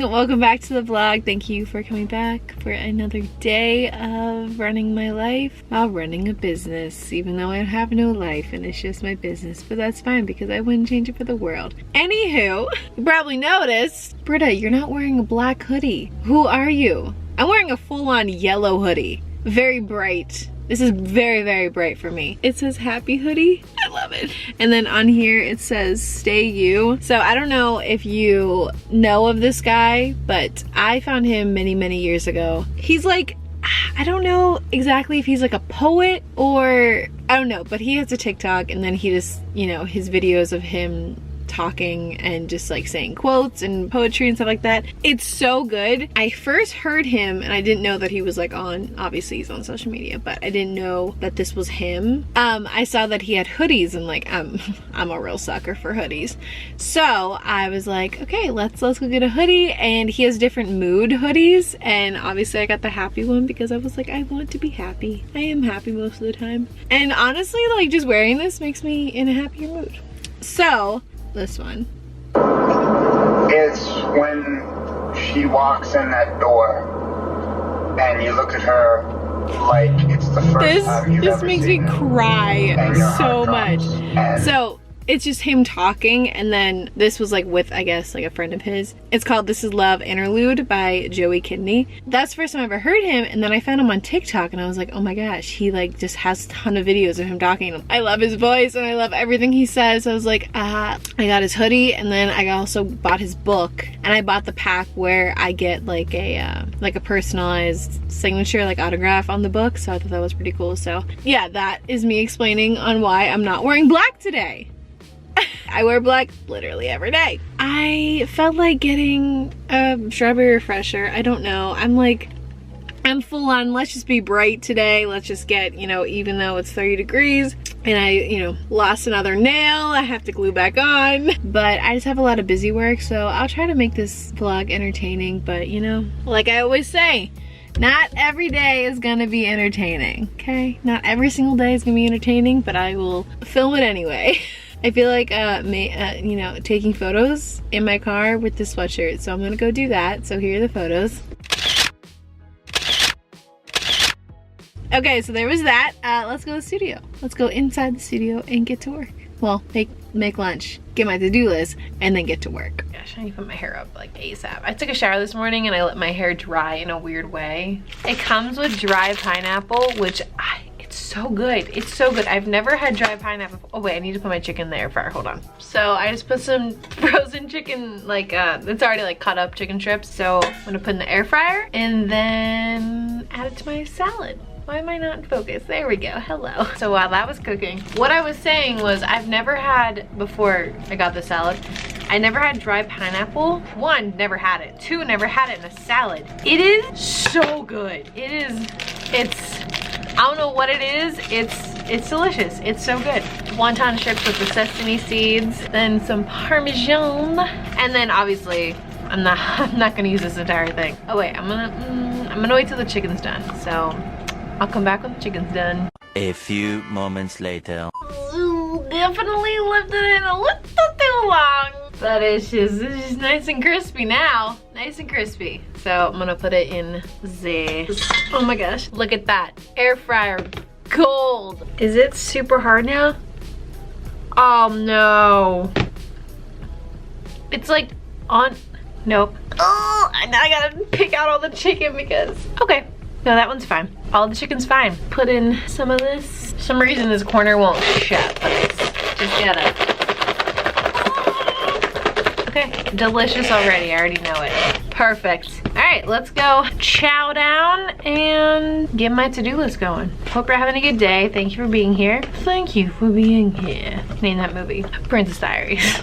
welcome back to the vlog. Thank you for coming back for another day of running my life while running a business, even though I have no life and it's just my business, but that's fine because I wouldn't change it for the world. Anywho, you probably noticed, Brita, you're not wearing a black hoodie. Who are you? I'm wearing a full-on yellow hoodie. Very bright. This is very, very bright for me. It says happy hoodie. I love it. And then on here it says stay you. So I don't know if you know of this guy, but I found him many, many years ago. He's like, I don't know exactly if he's like a poet or I don't know, but he has a TikTok and then he just, you know, his videos of him talking and just like saying quotes and poetry and stuff like that. It's so good. I first heard him and I didn't know that he was like on, obviously he's on social media, but I didn't know that this was him. I saw that he had hoodies and like I'm a real sucker for hoodies. So I was like, okay, let's go get a hoodie. And he has different mood hoodies and obviously I got the happy one because I was like, I want to be happy. I am happy most of the time. And honestly, like just wearing this makes me in a happier mood. So this one is when she walks in that door and you look at her like it's the first time you've ever makes seen me her, cry so much. And so it's just him talking, and then this was like with, I guess, like a friend of his. It's called This Is Love Interlude by Joey Kidney. That's the first time I ever heard him, and then I found him on TikTok and I was like, oh my gosh, he like just has a ton of videos of him talking. I love his voice and I love everything he says. So I was like, I got his hoodie, and then I also bought his book, and I bought the pack where I get like a personalized signature, like autograph on the book. So I thought that was pretty cool. So yeah, that is me explaining on why I'm not wearing black today. I wear black literally every day. I felt like getting a strawberry refresher. I don't know. I'm full on, let's just be bright today. Let's just get, you know, even though it's 30 degrees and I, you know, lost another nail, I have to glue back on. But I just have a lot of busy work, so I'll try to make this vlog entertaining. But, you know, like I always say, not every day is gonna be entertaining, okay? Not every single day is gonna be entertaining, but I will film it anyway. I feel like, you know, taking photos in my car with the sweatshirt, so I'm gonna go do that. So here are the photos. Okay, so there was that. Let's go to the studio. Let's go inside the studio and get to work. Well, make lunch, get my to-do list, and then get to work. Gosh, I need to put my hair up like ASAP. I took a shower this morning and I let my hair dry in a weird way. It comes with dry pineapple, which it's so good. It's so good. I've never had dry pineapple. Oh wait, I need to put my chicken in the air fryer. Hold on. So I just put some frozen chicken, like it's already like cut up chicken strips. So I'm gonna put in the air fryer and then add it to my salad. Why am I not in focus? There we go, hello. So while that was cooking, what I was saying was I've never had, before I got the salad, I never had dry pineapple. One, never had it. Two, never had it in a salad. It is so good. I don't know what it is. It's delicious. It's so good. Wonton strips with the sesame seeds, then some Parmesan, and then obviously I'm not gonna use this entire thing. Oh wait, I'm gonna wait till the chicken's done. So I'll come back when the chicken's done. A few moments later. Definitely left it in a little too long. But it's just nice and crispy now. Nice and crispy. So I'm gonna put it in there. Oh my gosh, look at that. Air fryer gold. Is it super hard now? Oh no. It's like on, nope. Oh, now I gotta pick out all the chicken because, okay. No, that one's fine. All the chicken's fine. Put in some of this. For some reason this corner won't shut, but it's just gotta. Okay, delicious already. I already know it. Perfect. All right, let's go chow down and get my to-do list going. Hope you're having a good day. Thank you for being here. Thank you for being here. Name that movie, Princess Diaries.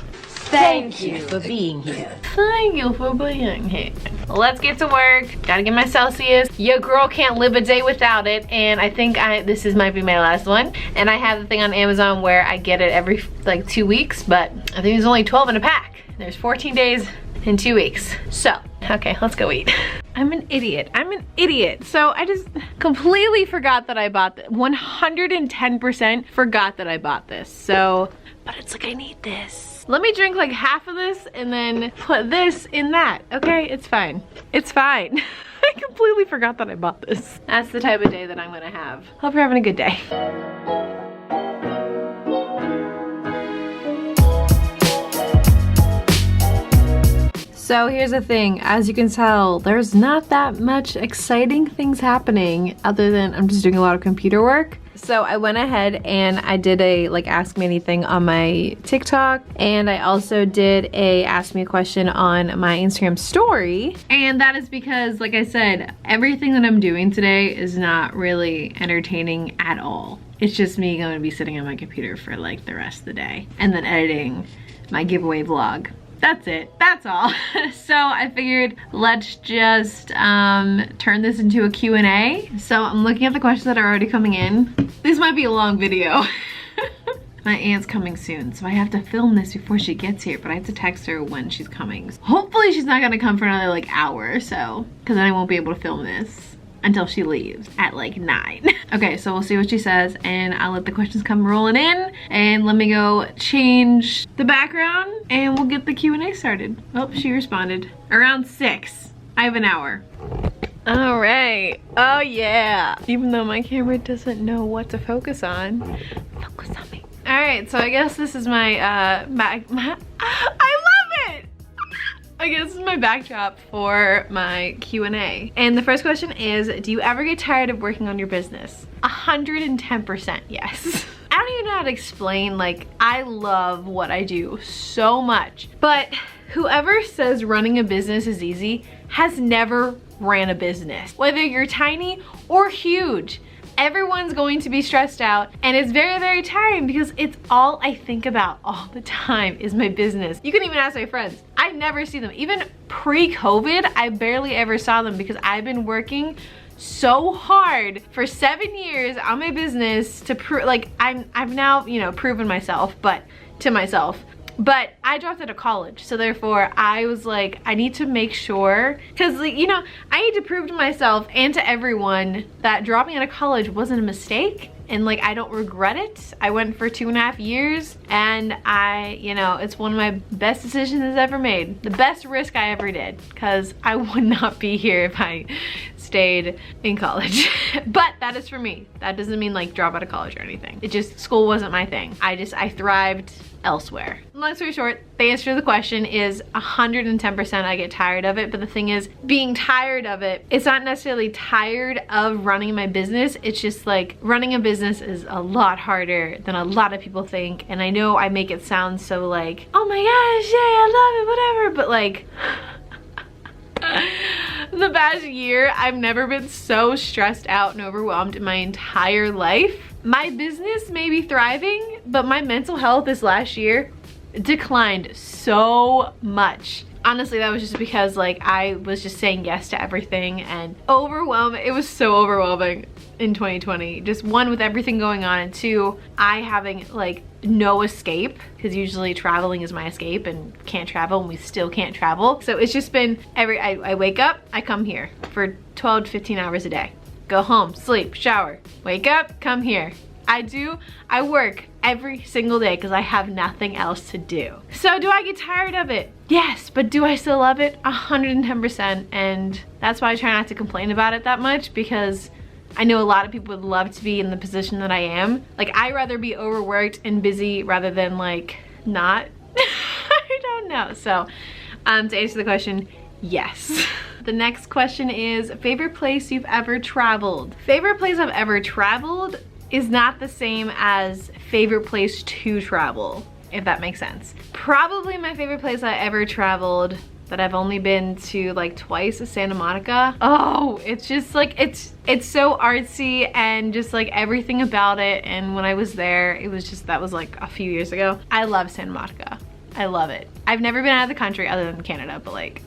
Thank you for being here. Thank you for being here. Let's get to work. Gotta get my Celsius. Your girl can't live a day without it. And I think this might be my last one. And I have the thing on Amazon where I get it every like 2 weeks, but I think there's only 12 in a pack. There's 14 days in 2 weeks. So, okay, let's go eat. I'm an idiot. I'm an idiot. So I just completely forgot that I bought this. 110% forgot that I bought this. So, but it's like I need this. this. Let me drink like half of this and then put this in that. Okay, it's fine. It's fine. I completely forgot that I bought this. That's the type of day that I'm gonna have. Hope you're having a good day. So here's the thing, as you can tell, there's not that much exciting things happening other than I'm just doing a lot of computer work. So I went ahead and I did a like ask me anything on my TikTok, and I also did a ask me a question on my Instagram story. And that is because, like I said, everything that I'm doing today is not really entertaining at all. It's just me going to be sitting on my computer for like the rest of the day and then editing my giveaway vlog. That's it, that's all. So I figured let's just turn this into a Q&A. So I'm looking at the questions that are already coming in. This might be a long video. My aunt's coming soon, so I have to film this before she gets here, but I have to text her when she's coming. Hopefully she's not gonna come for another like hour or so, because then I won't be able to film this until she leaves at like 9. Okay, so we'll see what she says, and I'll let the questions come rolling in, and let me go change the background and we'll get the Q&A started. Oh, she responded. Around 6. I have an hour. All right. Oh yeah. Even though my camera doesn't know what to focus on, focus on me. All right, so I guess this is my I love it. I guess this is my backdrop for my Q&A. And the first question is, do you ever get tired of working on your business? 110% yes. I don't even know how to explain, like, I love what I do so much, but whoever says running a business is easy has never ran a business. Whether you're tiny or huge, everyone's going to be stressed out, and it's very, very tiring because it's all I think about all the time is my business. You can even ask my friends. I never see them. Even pre-COVID, I barely ever saw them because I've been working so hard for 7 years on my business to prove, like, I've now, you know, proven myself, but to myself. But I dropped out of college, so therefore I was like, I need to make sure, because, like, you know, I need to prove to myself and to everyone that dropping out of college wasn't a mistake, and like I don't regret it. I went for 2.5 years, and you know, it's one of my best decisions I've ever made. The best risk I ever did, because I would not be here if I stayed in college. But that is for me. That doesn't mean like drop out of college or anything. It just, school wasn't my thing. I thrived elsewhere. Long story short, the answer to the question is 110% I get tired of it, but the thing is, being tired of it, it's not necessarily tired of running my business, it's just like running a business is a lot harder than a lot of people think, and I know I make it sound so like, oh my gosh, yay, I love it, whatever, but like, the past year, I've never been so stressed out and overwhelmed in my entire life. My business may be thriving, but my mental health this last year declined so much. Honestly, that was just because like I was just saying yes to everything and overwhelming. It was so overwhelming in 2020. Just one, with everything going on, and two, I having like no escape, because usually traveling is my escape, and can't travel, and we still can't travel. So it's just been I wake up, I come here for 12 to 15 hours a day. Go home, sleep, shower, wake up, come here. I work every single day because I have nothing else to do. So do I get tired of it? Yes, but do I still love it? 110%, and that's why I try not to complain about it that much, because I know a lot of people would love to be in the position that I am. Like, I'd rather be overworked and busy rather than like not. I don't know. So to answer the question, yes. The next question is, favorite place you've ever traveled? Favorite place I've ever traveled is not the same as favorite place to travel, if that makes sense. Probably my favorite place I ever traveled that I've only been to like twice is Santa Monica. Oh, it's just like, it's so artsy and just like everything about it. And when I was there, it was just, that was like a few years ago. I love Santa Monica. I love it. I've never been out of the country other than Canada, but like,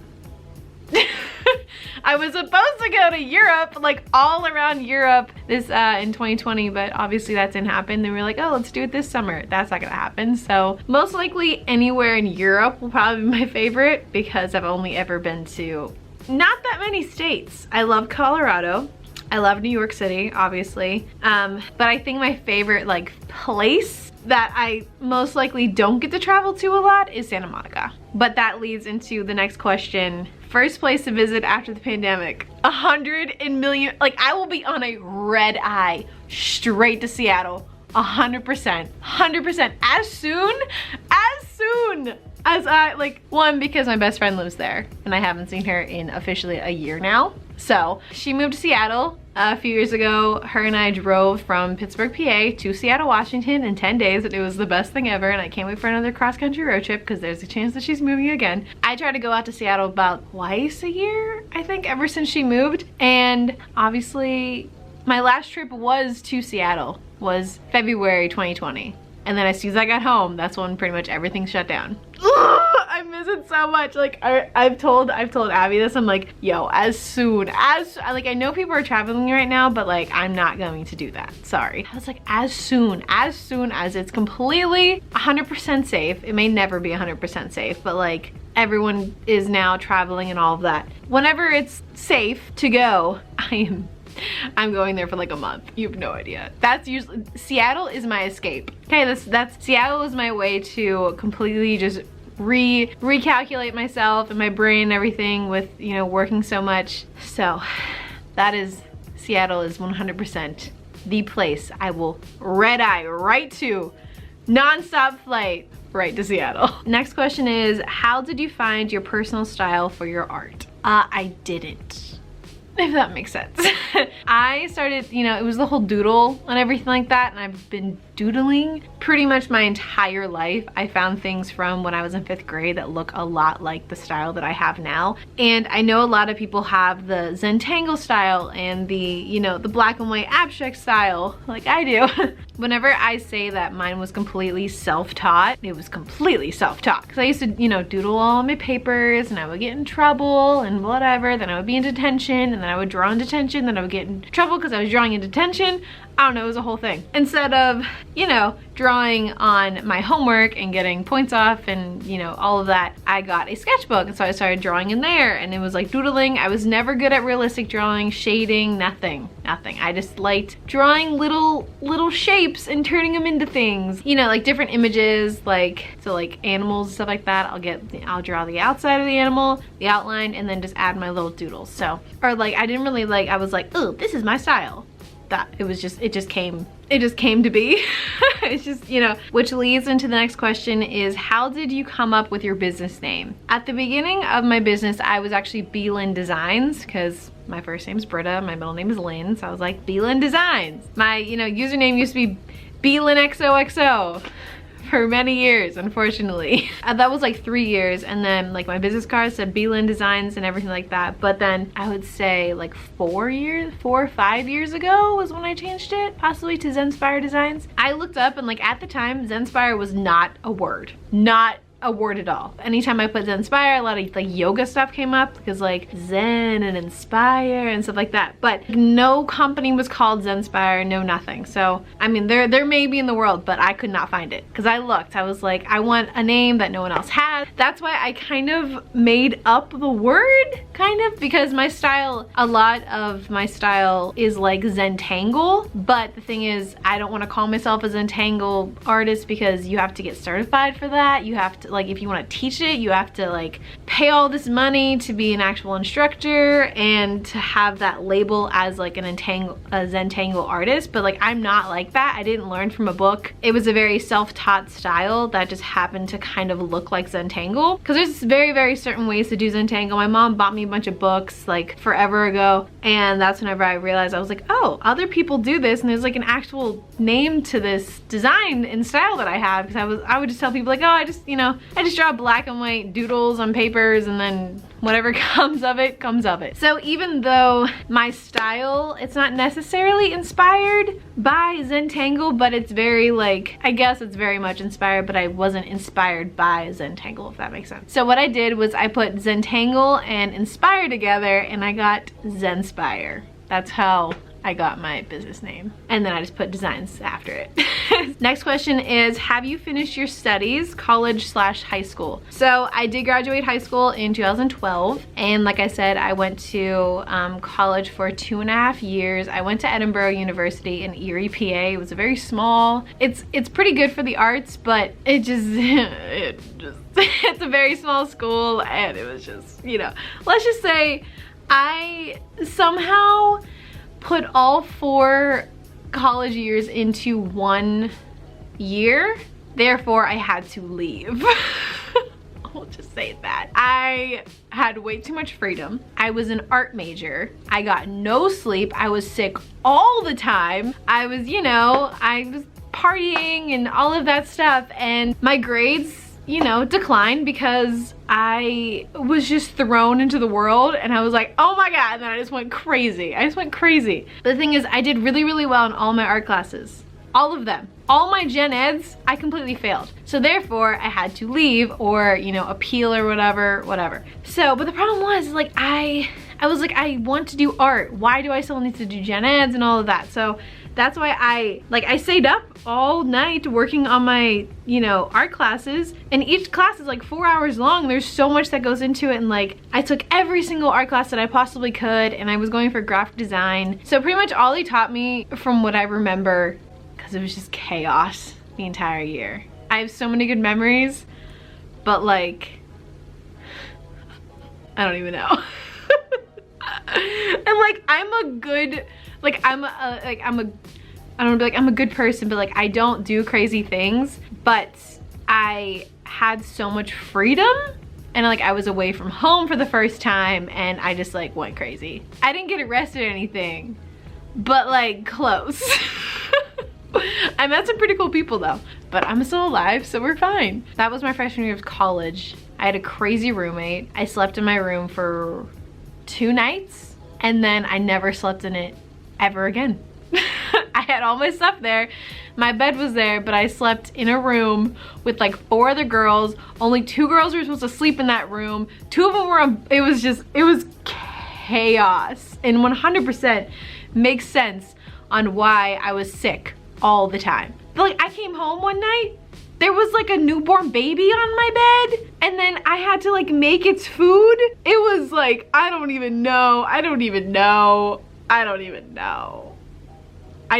I was supposed to go to Europe, like all around Europe this in 2020, but obviously that didn't happen. They were like, oh, let's do it this summer. That's not gonna happen. So most likely anywhere in Europe will probably be my favorite, because I've only ever been to not that many states. I love Colorado. I love New York City, obviously. But I think my favorite like place that I most likely don't get to travel to a lot is Santa Monica. But that leads into the next question. First place to visit after the pandemic. 100 million, like I will be on a red eye straight to Seattle. 100%, 100%. As soon as I, like, one, because my best friend lives there and I haven't seen her in officially a year now. So she moved to Seattle a few years ago. Her and I drove from Pittsburgh, PA to Seattle, Washington in 10 days, and it was the best thing ever, and I can't wait for another cross-country road trip because there's a chance that she's moving again. I try to go out to Seattle about twice a year, I think, ever since she moved, and obviously my last trip was to Seattle, was February 2020. And then as soon as I got home, that's when pretty much everything shut down. I miss it so much. Like I've told Abby this. I'm like, yo, as soon as, like, I know people are traveling right now, but like I'm not going to do that. Sorry. I was like, as soon as it's completely 100% safe. It may never be 100% safe, but like everyone is now traveling and all of that. Whenever it's safe to go, I'm going there for like a month. You have no idea. That's usually, Seattle is my escape. Okay, that's Seattle is my way to completely just recalculate myself and my brain and everything with, you know, working so much. So that is, Seattle is 100% the place I will red eye right to. Non-stop flight right to Seattle. Next question is, how did you find your personal style for your art? I didn't, if that makes sense. I started, you know, it was the whole doodle and everything like that, and I've been doodling pretty much my entire life. I found things from when I was in 5th grade that look a lot like the style that I have now. And I know a lot of people have the Zentangle style and the, you know, the black and white abstract style like I do. Whenever I say that mine was completely self-taught, it was completely self-taught. Because I used to, you know, doodle all on my papers and I would get in trouble and whatever. Then I would be in detention and then I would draw in detention. Then I would get in trouble because I was drawing in detention. I don't know, it was a whole thing. Instead of, you know, drawing on my homework and getting points off and, you know, all of that, I got a sketchbook. And so I started drawing in there, and it was like doodling. I was never good at realistic drawing, shading, nothing. I just liked drawing little shapes and turning them into things. You know, like different images, like, so like animals and stuff like that. I'll draw the outside of the animal, the outline, and then just add my little doodles. So, or like, I didn't really like, I was like, oh, this is my style. That it just came to be. It's just, you know, which leads into the next question is, how did you come up with your business name? At the beginning of my business, I was actually P.O.BOX Lynn Designs, because my first name is Brita, my middle name is Lynn, so I was like P.O.BOX Lynn Designs. My, you know, username used to be P.O.BOX Lynn XOXO for many years, unfortunately. That was like 3 years, and then like my business card said P.O.BOX Lynn Designs and everything like that. But then I would say like 4 or 5 years ago was when I changed it, possibly to Zenspire Designs. I looked up and like at the time, Zenspire was not a word. Not a word at all. Anytime I put Zenspire, a lot of like yoga stuff came up, because like Zen and Inspire and stuff like that, but no company was called Zenspire, no nothing. So I mean, there may be in the world, but I could not find it because I looked. I was like, I want a name that no one else had. That's why I kind of made up the word, kind of, because my style, a lot of my style is like Zentangle, but the thing is, I don't want to call myself a Zentangle artist because you have to get certified for that. You have to, like, if you want to teach it, you have to like pay all this money to be an actual instructor and to have that label as like a Zentangle artist. But like, I'm not like that. I didn't learn from a book. It was a very self-taught style that just happened to kind of look like Zentangle, because there's very certain ways to do Zentangle. My mom bought me a bunch of books like forever ago, and that's whenever I realized, I was like, oh, other people do this, and there's like an actual name to this design and style that I have. Because I would just tell people like, oh, I just draw black and white doodles on papers, and then whatever comes of it, comes of it. So even though my style, it's not necessarily inspired by Zentangle, but it's very like, I guess it's very much inspired, but I wasn't inspired by Zentangle, if that makes sense. So what I did was I put Zentangle and Inspire together, and I got Zenspire. That's how I got my business name. And then I just put designs after it. Next question is, have you finished your studies, college/high school? So I did graduate high school in 2012. And like I said, I went to college for 2.5 years. I went to Edinburgh University in Erie, PA. It was a very small, it's pretty good for the arts, but it's a very small school, and it was just, you know, let's just say I somehow put all 4 college years into 1 year, therefore I had to leave. I'll just say that. I had way too much freedom. I was an art major. I got no sleep. I was sick all the time. I was, you know, I was partying and all of that stuff, and my grades, you know, declined because I was just thrown into the world, and I was like, oh my God, and then I just went crazy. I just went crazy. But the thing is, I did really, really well in all my art classes. All of them. All my gen eds, I completely failed. So therefore, I had to leave or, you know, appeal or whatever. So, but the problem was, like, I was like, I want to do art. Why do I still need to do gen eds and all of that? So that's why I stayed up all night working on my, you know, art classes, and each class is like 4 hours long. There's so much that goes into it, and like I took every single art class that I possibly could, and I was going for graphic design. So pretty much all they taught me, from what I remember, because it was just chaos the entire year. I have so many good memories, but like, I don't even know. And like, I'm a good person, but like I don't do crazy things, but I had so much freedom, and like I was away from home for the first time, and I just like went crazy. I didn't get arrested or anything, but like close. I met some pretty cool people though, but I'm still alive, so we're fine. That was my freshman year of college. I had a crazy roommate. I slept in my room for 2 nights, and then I never slept in it ever again. I had all my stuff there. My bed was there, but I slept in a room with like 4 other girls. Only 2 girls were supposed to sleep in that room. 2 of them were, it was chaos. And 100% makes sense on why I was sick all the time. But like, I came home one night, there was like a newborn baby on my bed, and then I had to like make its food. It was like, I don't even know. I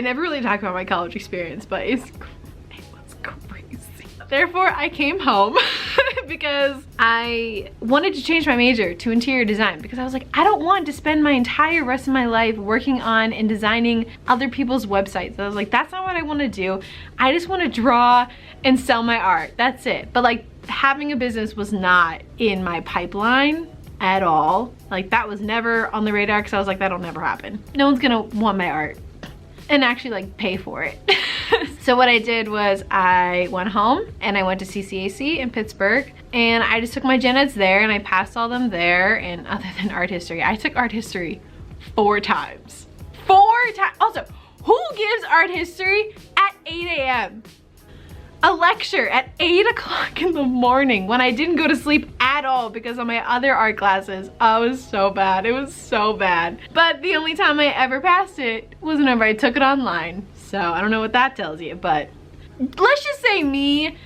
never really talked about my college experience, but it was crazy. Therefore, I came home because I wanted to change my major to interior design, because I was like, I don't want to spend my entire rest of my life working on and designing other people's websites. I was like, that's not what I want to do. I just want to draw and sell my art. That's it. But like, having a business was not in my pipeline at all. Like, that was never on the radar, because I was like, that'll never happen. No one's gonna want my art and actually like pay for it. So what I did was I went home and I went to CCAC in Pittsburgh, and I just took my gen eds there, and I passed all them there. And other than art history, I took art history 4 times. 4 times. Also, who gives art history at 8 a.m.? A lecture at 8 o'clock in the morning when I didn't go to sleep at all because of my other art classes. Oh, it was so bad. It was so bad. But the only time I ever passed it was whenever I took it online. So I don't know what that tells you, but let's just say me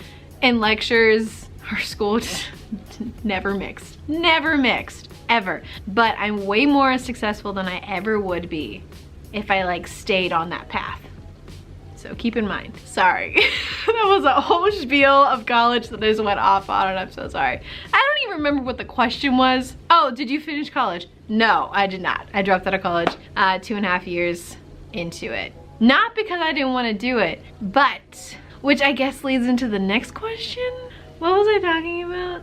and lectures or school just never mixed. Never mixed, ever. But I'm way more successful than I ever would be if I like stayed on that path. So keep in mind. Sorry. That was a whole spiel of college that I just went off on, and I'm so sorry. I don't even remember what the question was. Oh, did you finish college? No, I did not. I dropped out of college 2.5 years into it. Not because I didn't want to do it, but, which I guess leads into the next question. What was I talking about?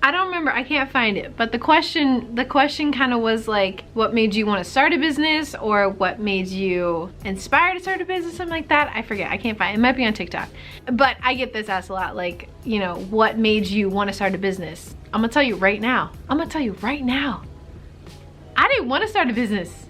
I don't remember, I can't find it, but the question kind of was like, what made you want to start a business, or what made you inspired to start a business, something like that. I forget, I can't find it. It might be on TikTok. But I get this asked a lot, like, you know, what made you want to start a business? I'm gonna tell you right now. I didn't want to start a business.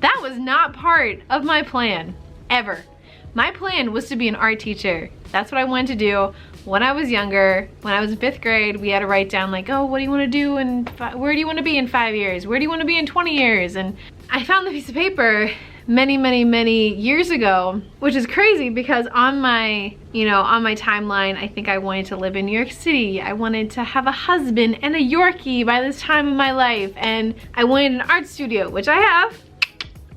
That was not part of my plan, ever. My plan was to be an art teacher. That's what I wanted to do. When I was younger, when I was in 5th grade, we had to write down like, oh, what do you want to do, and where do you want to be in 5 years? Where do you want to be in 20 years? And I found the piece of paper many years ago, which is crazy because on my, on my timeline, I think I wanted to live in New York City. I wanted to have a husband and a Yorkie by this time in my life, and I wanted an art studio, which I have.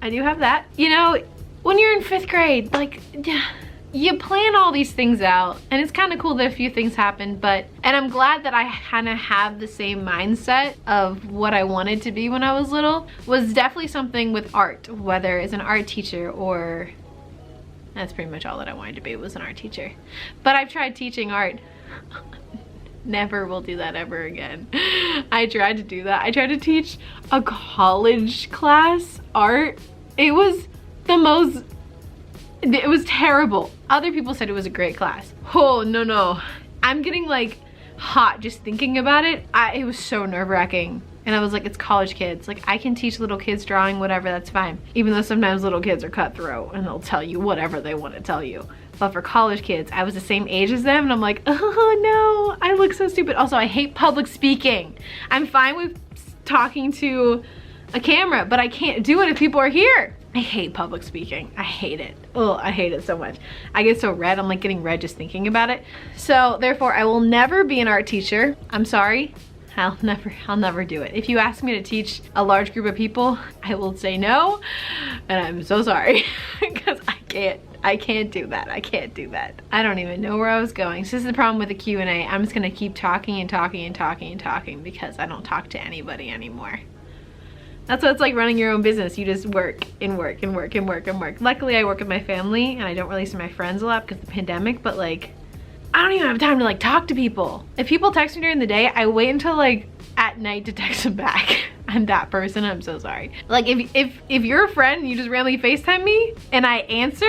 I do have that. When you're in 5th grade, like, you plan all these things out, and it's kind of cool that a few things happen, and I'm glad that I kind of have the same mindset of what I wanted to be when I was little. Was definitely something with art, whether as an art teacher or, that's pretty much all that I wanted to be, was an art teacher. But I've tried teaching art. Never will do that ever again. I tried to do that. I tried to teach a college class art. It was it was terrible. Other people said it was a great class. Oh, no. I'm getting like hot just thinking about it. It was so nerve-wracking. And I was like, it's college kids. Like, I can teach little kids drawing, whatever, that's fine. Even though sometimes little kids are cutthroat and they'll tell you whatever they want to tell you. But for college kids, I was the same age as them, and I'm like, oh no, I look so stupid. Also, I hate public speaking. I'm fine with talking to a camera, but I can't do it if people are here. I hate public speaking. I hate it. Oh, I hate it so much. I get so red. I'm like getting red just thinking about it. So therefore, I will never be an art teacher. I'm sorry. I'll never do it. If you ask me to teach a large group of people, I will say no, and I'm so sorry because I can't do that. I can't do that. I don't even know where I was going. So this is the problem with the Q&A. I'm just gonna keep talking and talking and talking and talking because I don't talk to anybody anymore. That's what it's like running your own business. You just work and work and work and work and work. Luckily, I work with my family and I don't really see my friends a lot because of the pandemic, but like, I don't even have time to like talk to people. If people text me during the day, I wait until like at night to text them back. I'm that person, I'm so sorry. Like if you're a friend and you just randomly FaceTime me and I answer,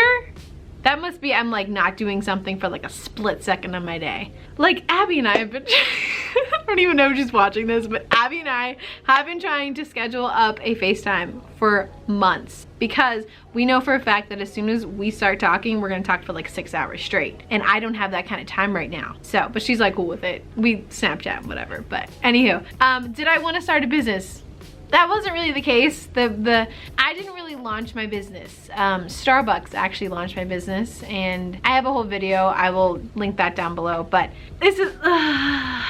that must be I'm like not doing something for like a split second of my day. Like Abby and I have been, I don't even know who's watching this, but Abby and I have been trying to schedule up a FaceTime for months because we know for a fact that as soon as we start talking, we're gonna talk for like 6 hours straight. And I don't have that kind of time right now. So, but she's like cool with it. We Snapchat, whatever. But anywho, did I want to start a business? That wasn't really the case. I didn't really launch my business. Starbucks actually launched my business, and I have a whole video. I will link that down below, but this is,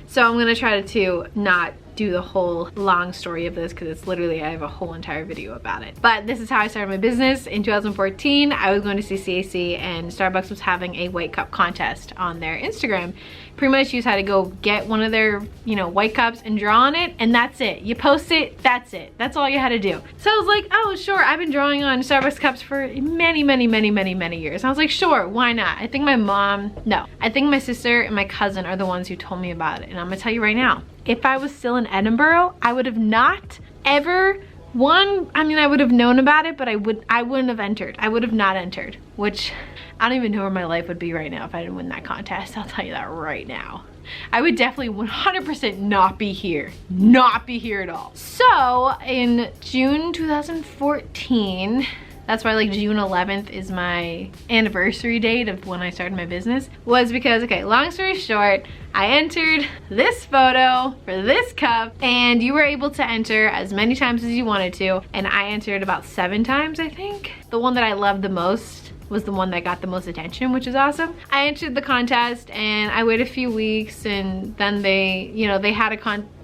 so I'm gonna try to not do the whole long story of this because it's literally, I have a whole entire video about it. But this is how I started my business. In 2014, I was going to CCAC and Starbucks was having a white cup contest on their Instagram. Pretty much you just had to go get one of their, white cups and draw on it, and that's it. You post it, that's it. That's all you had to do. So I was like, oh sure, I've been drawing on Starbucks cups for many years. And I was like, sure, why not? I think my sister and my cousin are the ones who told me about it. And I'm gonna tell you right now, if I was still in Edinburgh, I would have not ever I would have known about it, but I wouldn't have entered. I would have not entered, which I don't even know where my life would be right now if I didn't win that contest. I'll tell you that right now. I would definitely 100% not be here. Not be here at all. So in June 2014, that's why like June 11th is my anniversary date of when I started my business, was because, okay, long story short, I entered this photo for this cup and you were able to enter as many times as you wanted to, and I entered about 7 times, I think. The one that I loved the most was the one that got the most attention, which is awesome. I entered the contest and I waited a few weeks, and then they had the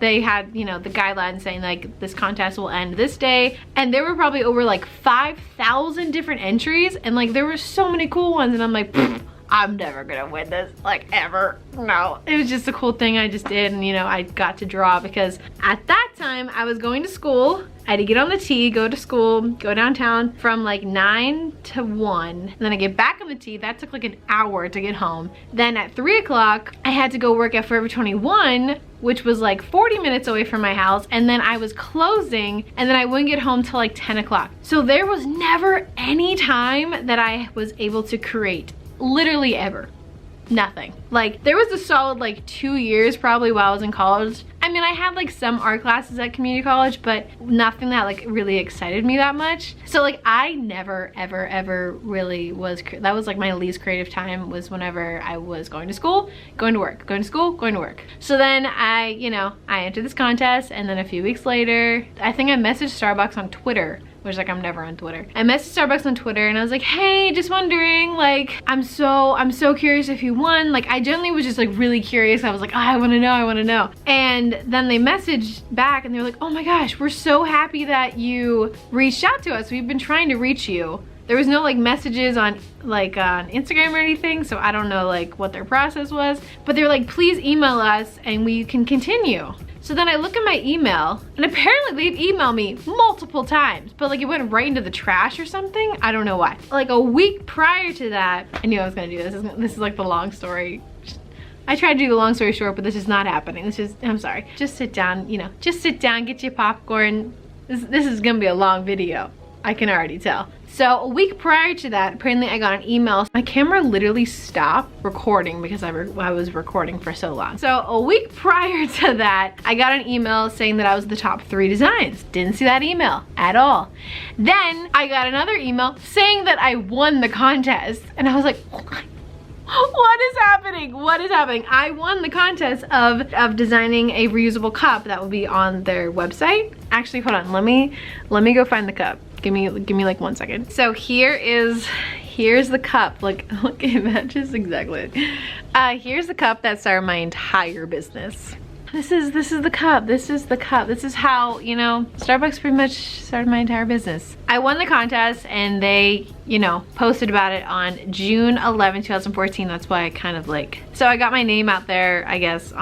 guidelines saying like this contest will end this day, and there were probably over like 5,000 different entries, and like there were so many cool ones, and I'm like, I'm never gonna win this, like ever. No, it was just a cool thing I just did, and I got to draw because at that time I was going to school. I had to get on the T, go to school, go downtown from like 9 to 1. And then I get back on the T, that took like an hour to get home. Then at 3 o'clock, I had to go work at Forever 21, which was like 40 minutes away from my house. And then I was closing, and then I wouldn't get home till like 10 o'clock. So there was never any time that I was able to create, literally ever. Nothing. Like there was a solid like 2 years probably while I was in college. I mean, I had like some art classes at community college, but nothing that like really excited me that much. So like I never ever really was, that was like my least creative time, was whenever I was going to school, going to work, going to school, going to work. So then I entered this contest, and then a few weeks later, I think I messaged Starbucks on Twitter which like I'm never on Twitter. I messaged Starbucks on Twitter and I was like, hey, just wondering, like, I'm so curious if you won. Like, I generally was just like really curious. I was like, oh, I wanna know. And then they messaged back and they were like, oh my gosh, we're so happy that you reached out to us. We've been trying to reach you. There was no like messages on like on Instagram or anything, so I don't know like what their process was, but they're like, please email us and we can continue. So then I look at my email and apparently they've emailed me multiple times, but like it went right into the trash or something. I don't know why. Like a week prior to that, I knew I was gonna do this. This is like the long story. I tried to do the long story short, but this is not happening. This is, I'm sorry. Just sit down, you know, just sit down, get your popcorn. This is gonna be a long video. I can already tell. So a week prior to that, apparently I got an email. My camera literally stopped recording because I was recording for so long. So a week prior to that, I got an email saying that I was the top 3 designs. Didn't see that email at all. Then I got another email saying that I won the contest. And I was like, what is happening? What is happening? I won the contest of designing a reusable cup that will be on their website. Actually, hold on, let me go find the cup. Give me like 1 second. So here's the cup. Like, look, it matches exactly. Here's the cup that started my entire business. This is the cup. This is the cup. This is how, you know, Starbucks pretty much started my entire business. I won the contest and they, you know, posted about it on June 11, 2014. That's why I kind of like, so I got my name out there, I guess,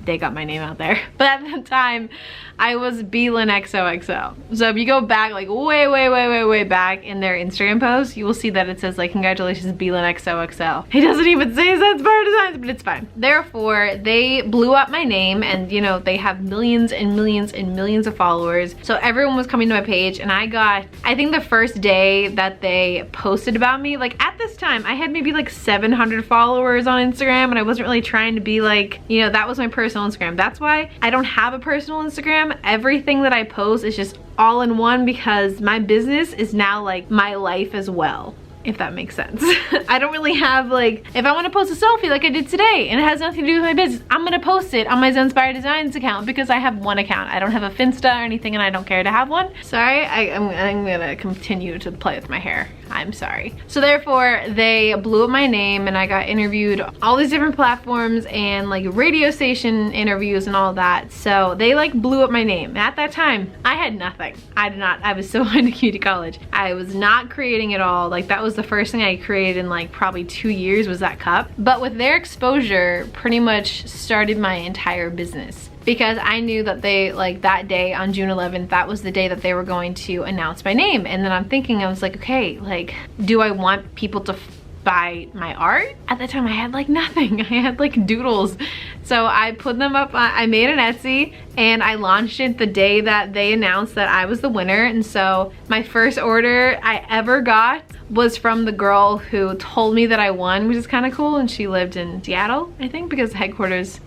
they got my name out there. But at the time, I was Lynn XOXO. So if you go back like way back in their Instagram post, you will see that it says like, congratulations, Lynn XOXO. It doesn't even say Zenspire Designs, but it's fine. Therefore, they blew up my name and you know, they have millions and millions and millions of followers. So everyone was coming to my page and I think the first day that they posted about me, like at this time, I had maybe like 700 followers on Instagram and I wasn't really trying to be like, you know, that was my personal Instagram. That's why I don't have a personal Instagram. Everything that I post is just all in one because my business is now like my life as well, if that makes sense. I don't really have like, if I want to post a selfie like I did today and it has nothing to do with my business, I'm gonna post it on my Zenspire Designs account because I have one account. I don't have a Finsta or anything and I don't care to have one. Sorry, I'm gonna continue to play with my hair. I'm sorry. So therefore, they blew up my name and I got interviewed all these different platforms and like radio station interviews and all that. So they like blew up my name. At that time, I had nothing. I was so into community college. I was not creating at all. Like that was the first thing I created in like probably 2 years was that cup. But with their exposure, pretty much started my entire business. Because I knew that they, like that day on June 11th, that was the day that they were going to announce my name. And then I'm thinking, I was like, okay, like, do I want people to buy my art? At the time I had like nothing. I had like doodles. So I put them up, I made an Etsy and I launched it the day that they announced that I was the winner. And so my first order I ever got was from the girl who told me that I won, which is kind of cool. And she lived in Seattle, I think, because the headquarters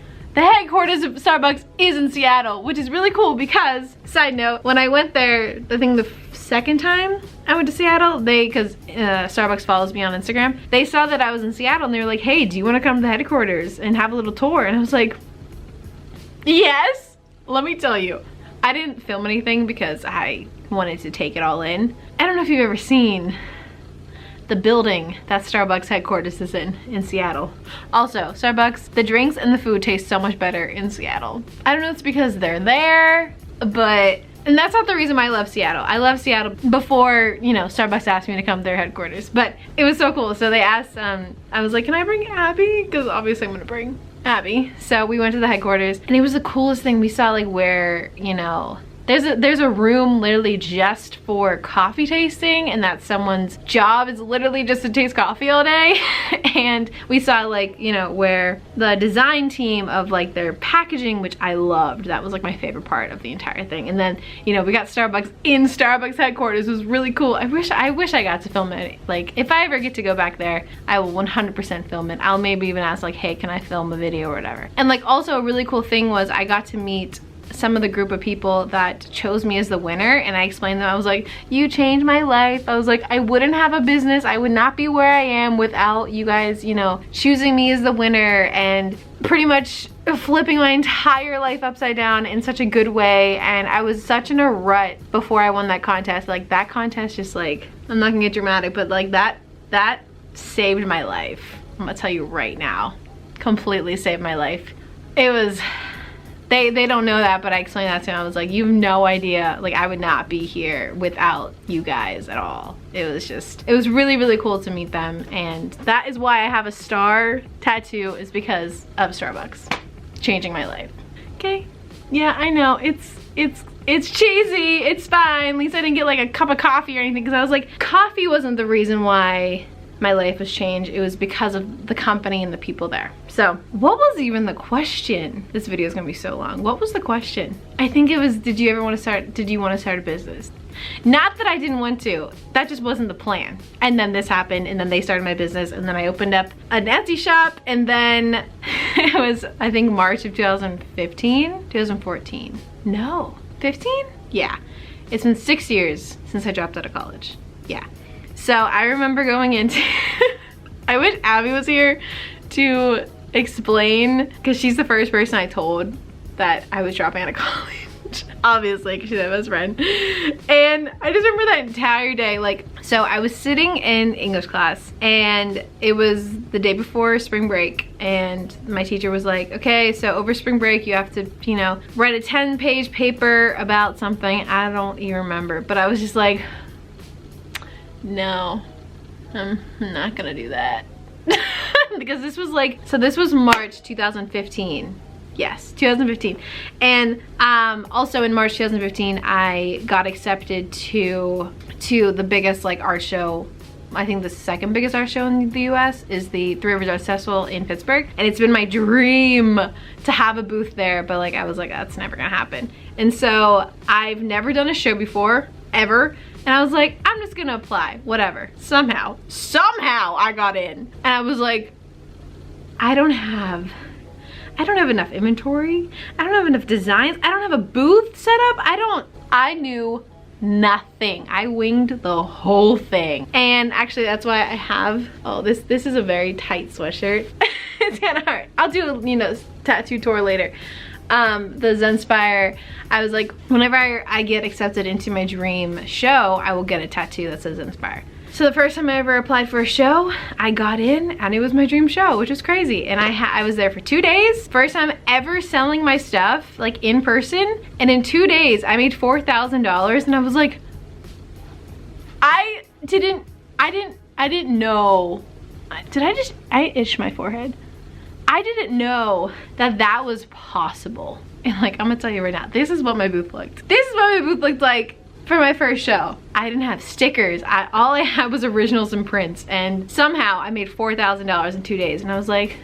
of Starbucks is in Seattle, which is really cool because, side note, when I went there, I think the second time I went to Seattle, because Starbucks follows me on Instagram, they saw that I was in Seattle and they were like, hey, do you want to come to the headquarters and have a little tour? And I was like, yes. Let me tell you, I didn't film anything because I wanted to take it all in. I don't know if you've ever seen the building that Starbucks headquarters is in Seattle. Also, Starbucks, the drinks and the food taste so much better in Seattle. I don't know if it's because they're there, but, and that's not the reason why I love Seattle. I love Seattle before, you know, Starbucks asked me to come to their headquarters, but it was so cool. So they asked, I was like, can I bring Abby? Because obviously I'm gonna bring Abby. So we went to the headquarters and it was the coolest thing. We saw like where, you know, there's a room literally just for coffee tasting and that someone's job is literally just to taste coffee all day. And we saw like, you know, where the design team of like their packaging, which I loved. That was like my favorite part of the entire thing. And then, you know, we got Starbucks in Starbucks headquarters. It was really cool. I wish I got to film it. Like if I ever get to go back there, I will 100% film it. I'll maybe even ask like, hey, can I film a video or whatever? And like also a really cool thing was I got to meet some of the group of people that chose me as the winner, and I explained them. I was like, you changed my life. I was like, I wouldn't have a business. I would not be where I am without you guys, you know, choosing me as the winner. And pretty much flipping my entire life upside down in such a good way, and I was such in a rut before I won that contest. Like that contest just like, I'm not gonna get dramatic, but like that saved my life. I'm gonna tell you right now, completely saved my life. It was, they don't know that, but I explained that to them. I was like, you have no idea, like I would not be here without you guys at all. It was really, really cool to meet them, and that is why I have a star tattoo, is because of Starbucks changing my life. Okay, yeah, I know, it's cheesy, it's fine. At least I didn't get like a cup of coffee or anything, because I was like, coffee wasn't the reason why my life was changed. It was because of the company and the people there. So what was even the question? This video is gonna be so long. What was the question? I think it was, did you want to start a business? Not that I didn't want to, that just wasn't the plan. And then this happened, and then they started my business, and then I opened up an Etsy shop, and then it was, I think, March of 2014. No, 15? Yeah, it's been 6 years since I dropped out of college. Yeah. So I remember going into, I wish Abby was here to explain, because she's the first person I told that I was dropping out of college, obviously, because she's my best friend. And I just remember that entire day, like, so I was sitting in English class, and it was the day before spring break, and my teacher was like, okay, so over spring break you have to, you know, write a 10-page paper about something. I don't even remember, but I was just like, no, I'm not gonna do that. Because this was like, so this was March 2015. Yes, 2015. And also in March 2015, I got accepted to the biggest like art show. I think the second biggest art show in the US is the Three Rivers Arts Festival in Pittsburgh. And it's been my dream to have a booth there, but like I was like, that's never gonna happen. And so I've never done a show before, ever. And I was like, I'm just gonna apply, whatever. Somehow I got in. And I was like, I don't have enough inventory. I don't have enough designs. I don't have a booth set up. I knew nothing. I winged the whole thing. And actually that's why I have, oh, this is a very tight sweatshirt. It's kind of hard. I'll do a, you know, tattoo tour later. The Zenspire, I was like, whenever I get accepted into my dream show, I will get a tattoo that says Zenspire. So the first time I ever applied for a show, I got in, and it was my dream show, which was crazy. And I was there for 2 days. First time ever selling my stuff, like in person. And in 2 days, I made $4,000, and I was like, I didn't know. I itched my forehead. I didn't know that that was possible. And like, I'm gonna tell you right now, this is what my booth looked. This is what my booth looked like for my first show. I didn't have stickers. All I had was originals and prints, and somehow I made $4,000 in 2 days. And I was like,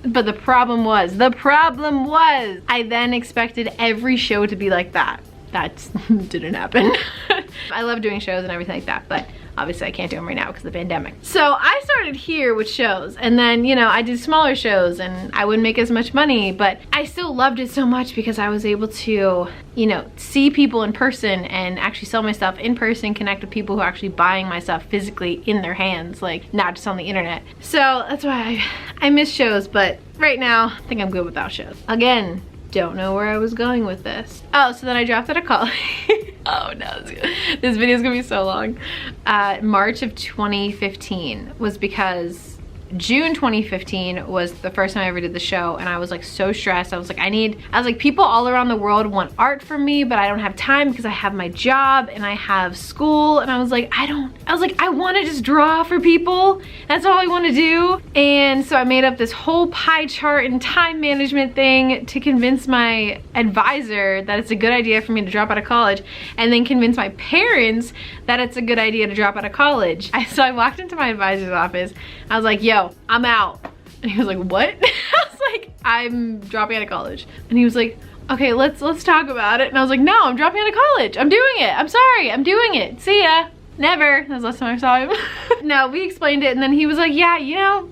but the problem was, I then expected every show to be like that. That didn't happen. I love doing shows and everything like that, but obviously I can't do them right now because of the pandemic. So I started here with shows, and then, you know, I did smaller shows and I wouldn't make as much money, but I still loved it so much because I was able to, you know, see people in person and actually sell my stuff in person, connect with people who are actually buying my stuff physically in their hands, like not just on the internet. So that's why I miss shows, but right now I think I'm good without shows. Again, don't know where I was going with this. Oh, so then I dropped out of college. Oh no, this video is gonna be so long. March of 2015 was because June 2015 was the first time I ever did the show, and I was like so stressed. I was like, people all around the world want art from me, but I don't have time because I have my job and I have school, and I was like, I want to just draw for people. That's all I want to do. And so I made up this whole pie chart and time management thing to convince my advisor that it's a good idea for me to drop out of college, and then convince my parents that it's a good idea to drop out of college. So I walked into my advisor's office. I was like, yo, I'm out. And he was like, what? I was like, I'm dropping out of college. And he was like, okay, let's talk about it. And I was like, no, I'm dropping out of college. I'm doing it. I'm sorry, I'm doing it. See ya. Never. That was the last time I saw him. No, we explained it, and then he was like, yeah, you know,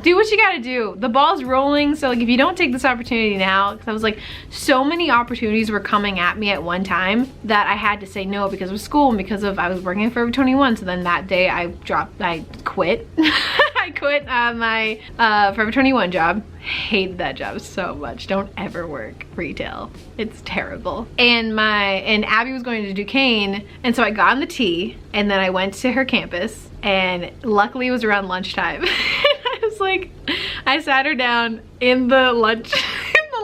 do what you gotta do. The ball's rolling, so like if you don't take this opportunity now, because I was like, so many opportunities were coming at me at one time that I had to say no because of school and because of I was working at Forever 21. So then that day I quit. I quit my Forever 21 job. Hated that job so much. Don't ever work retail. It's terrible. And Abby was going to Duquesne, and so I got on the T, and then I went to her campus, and luckily it was around lunchtime. I was like, I sat her down in the lunch.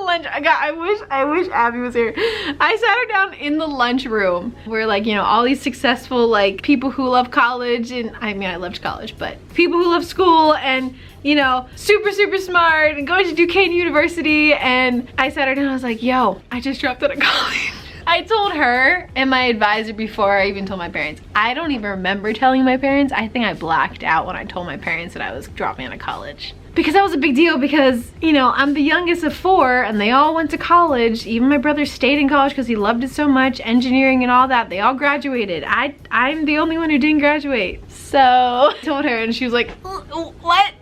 I wish Abby was here. I sat her down in the lunchroom where, like, you know, all these successful, like, people who love college, and I mean, I loved college, but people who love school and, you know, super smart and going to Duquesne University. And I sat her down, I was like, yo, I just dropped out of college. I told her and my advisor before I even told my parents. I don't even remember telling my parents. I think I blacked out when I told my parents that I was dropping out of college. Because that was a big deal because, you know, I'm the youngest of 4 and they all went to college. Even my brother stayed in college because he loved it so much, engineering and all that. They all graduated. I'm the only one who didn't graduate. So I told her and she was like, what?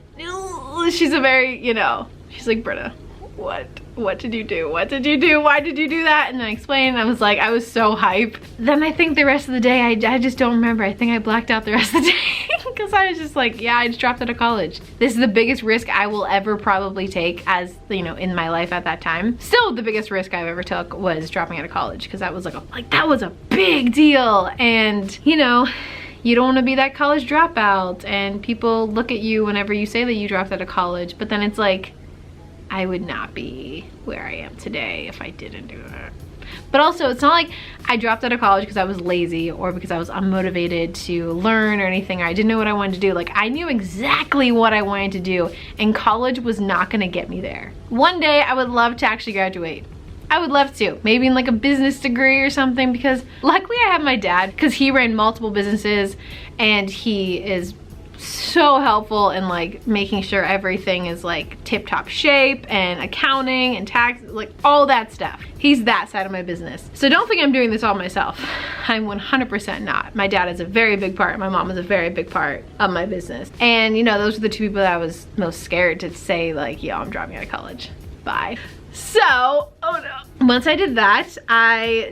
She's a very, you know, she's like, Brita, what did you do? What did you do? Why did you do that? And I explained, I was like, I was so hype. Then I think the rest of the day, I just don't remember. I think I blacked out the rest of the day because I was just like, yeah, I just dropped out of college. This is the biggest risk I will ever probably take as, you know, in my life at that time. Still the biggest risk I've ever took was dropping out of college because that was like that was a big deal. And, you know, you don't want to be that college dropout and people look at you whenever you say that you dropped out of college, but then it's like, I would not be where I am today if I didn't do it. But also, it's not like I dropped out of college because I was lazy or because I was unmotivated to learn or anything, or I didn't know what I wanted to do. Like, I knew exactly what I wanted to do, and college was not gonna get me there. One day, I would love to actually graduate. I would love to, maybe in like a business degree or something, because luckily I have my dad, because he ran multiple businesses and he is so helpful in like making sure everything is like tip-top shape and accounting and tax, like all that stuff. He's that side of my business. So don't think I'm doing this all myself. I'm 100% not. My dad is a very big part. My mom is a very big part of my business. And you know, those are the 2 people that I was most scared to say like, yo, I'm dropping out of college. Bye. So, oh no. Once I did that, I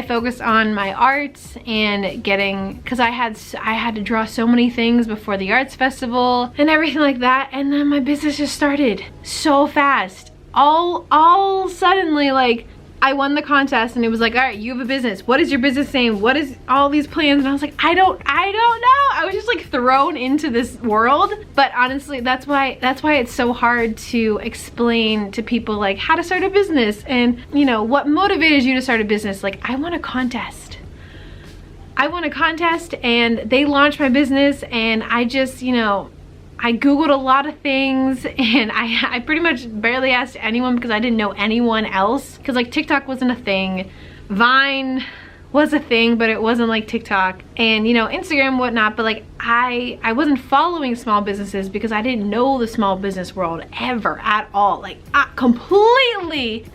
focused on my art and getting, cause I had to draw so many things before the arts festival and everything like that. And then my business just started so fast. All suddenly, like, I won the contest and it was like, all right, you have a business. What is your business name? What is all these plans? And I was like, I don't know. I was just like thrown into this world. But honestly, that's why it's so hard to explain to people like how to start a business and, you know, what motivated you to start a business. Like, I won a contest. And they launched my business and I just, you know, I Googled a lot of things and I pretty much barely asked anyone because I didn't know anyone else. Because like TikTok wasn't a thing. Vine was a thing, but it wasn't like TikTok. And you know, Instagram and whatnot, but like I wasn't following small businesses because I didn't know the small business world ever at all. Like completely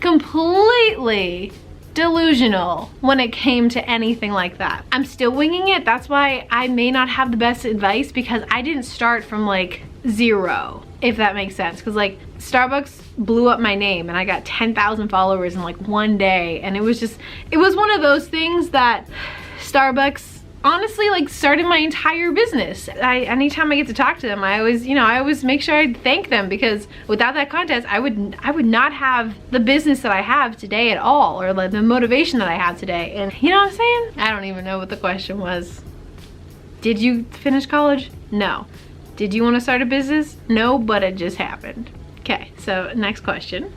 delusional when it came to anything like that. I'm still winging it. That's why I may not have the best advice because I didn't start from like 0, if that makes sense. Because like Starbucks blew up my name and I got 10,000 followers in like one day. And it was one of those things that Starbucks honestly like started my entire business. Anytime I get to talk to them, I always make sure I thank them because without that contest, I would not have the business that I have today at all, or like the motivation that I have today. And you know what I'm saying? I don't even know what the question was. Did you finish college? No. Did you want to start a business? No, but it just happened. Okay, so next question.